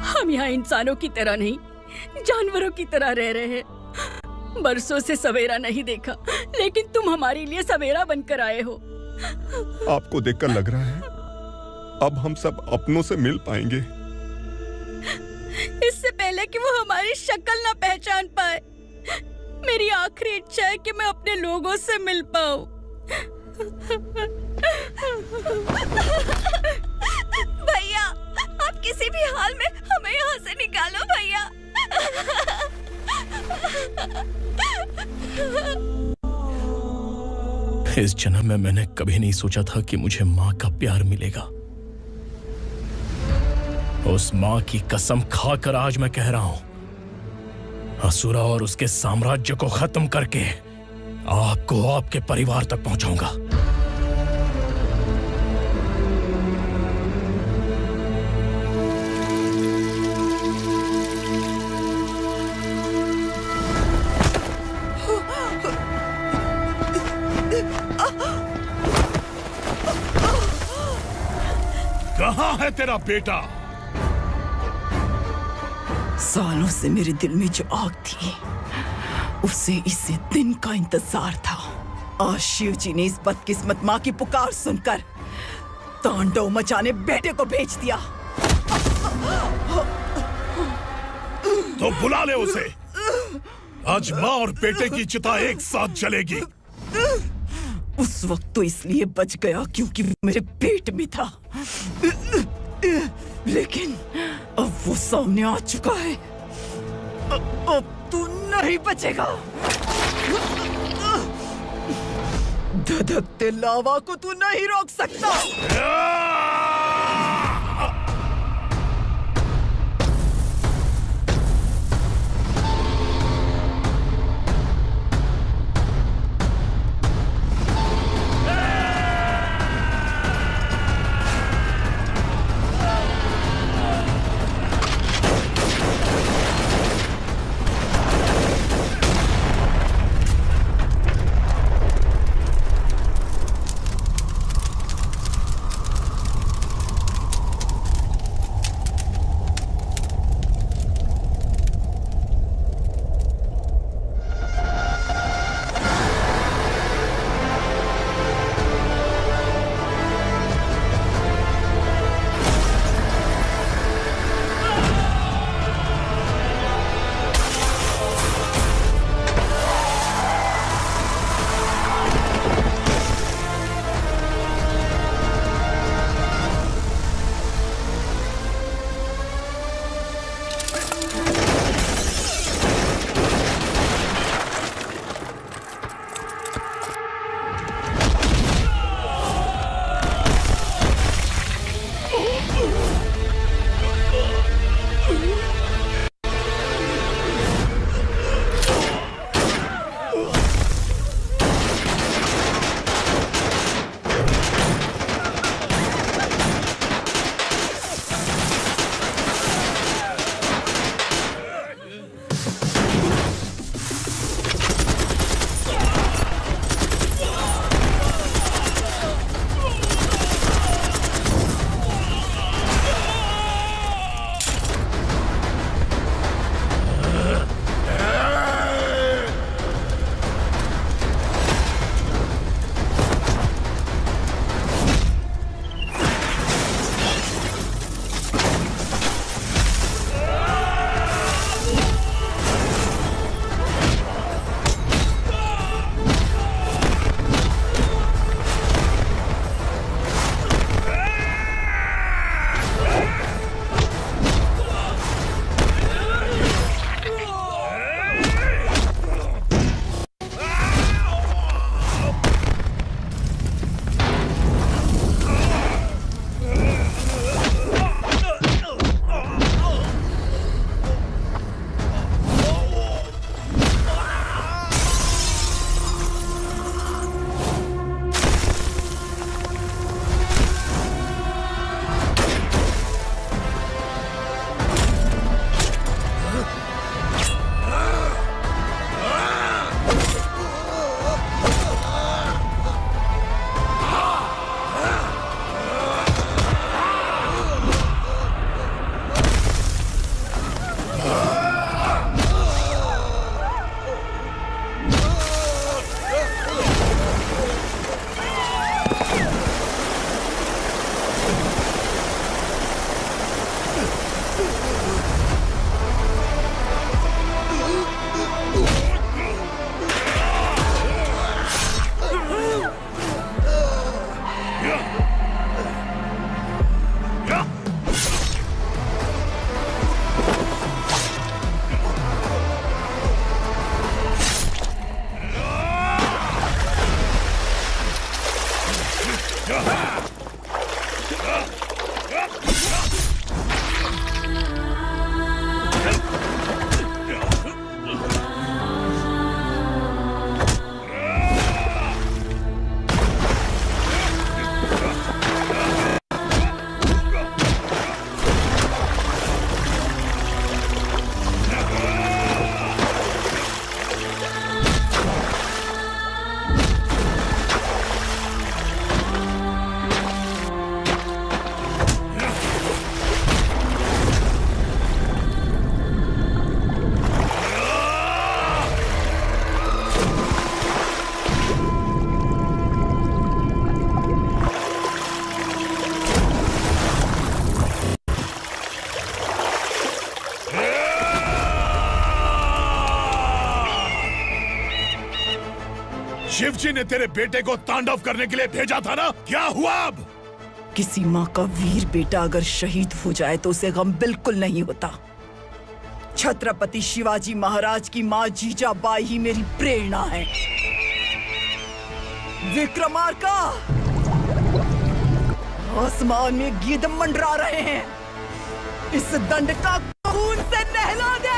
हम यहाँ इंसानों की तरह नहीं, जानवरों की तरह रह रहे हैं। बरसों से सवेरा नहीं देखा, लेकिन तुम हमारे लिए सवेरा बनकर आए हो। आपको देखकर लग रहा है अब हम सब अपनों से मिल पाएंगे। इससे पहले कि वो हमारी शक्ल ना पहचान पाए, मेरी आखिरी इच्छा है कि मैं अपने लोगों से मिल पाऊं। भैया, आप किसी भी हाल में हमें यहाँ से निकालो भैया। इस जन्म में मैंने कभी नहीं सोचा था कि मुझे माँ का प्यार मिलेगा। उस माँ की कसम खाकर आज मैं कह रहा हूं, असुरा और उसके साम्राज्य को खत्म करके आपको आपके परिवार तक पहुंचाऊंगा। कहाँ है तेरा बेटा? सालों से मेरे दिल में जो आग थी, उसे इसी दिन का इंतजार था। आज शिव जी ने इस बदकिस्मत माँ की पुकार सुनकर तांडव मचाने बेटे को भेज दिया। तो बुला ले उसे। आज माँ और बेटे की चिता एक साथ जलेगी। उस वक्त तो इसलिए बच गया क्योंकि वो मेरे पेट में था, लेकिन अब वो सामने आ चुका है। अब तू नहीं बचेगा। धधकते लावा को तू नहीं रोक सकता। शिवजी ने तेरे बेटे को तांडव करने के लिए भेजा था ना, क्या हुआ अब? किसी माँ का वीर बेटा अगर शहीद हो जाए तो उसे गम बिल्कुल नहीं होता। छत्रपति शिवाजी महाराज की माँ जीजाबाई ही मेरी प्रेरणा है। विक्रमार्का, आसमान में गिद्ध मंडरा रहे हैं, इस दंड का खून से नहला दे।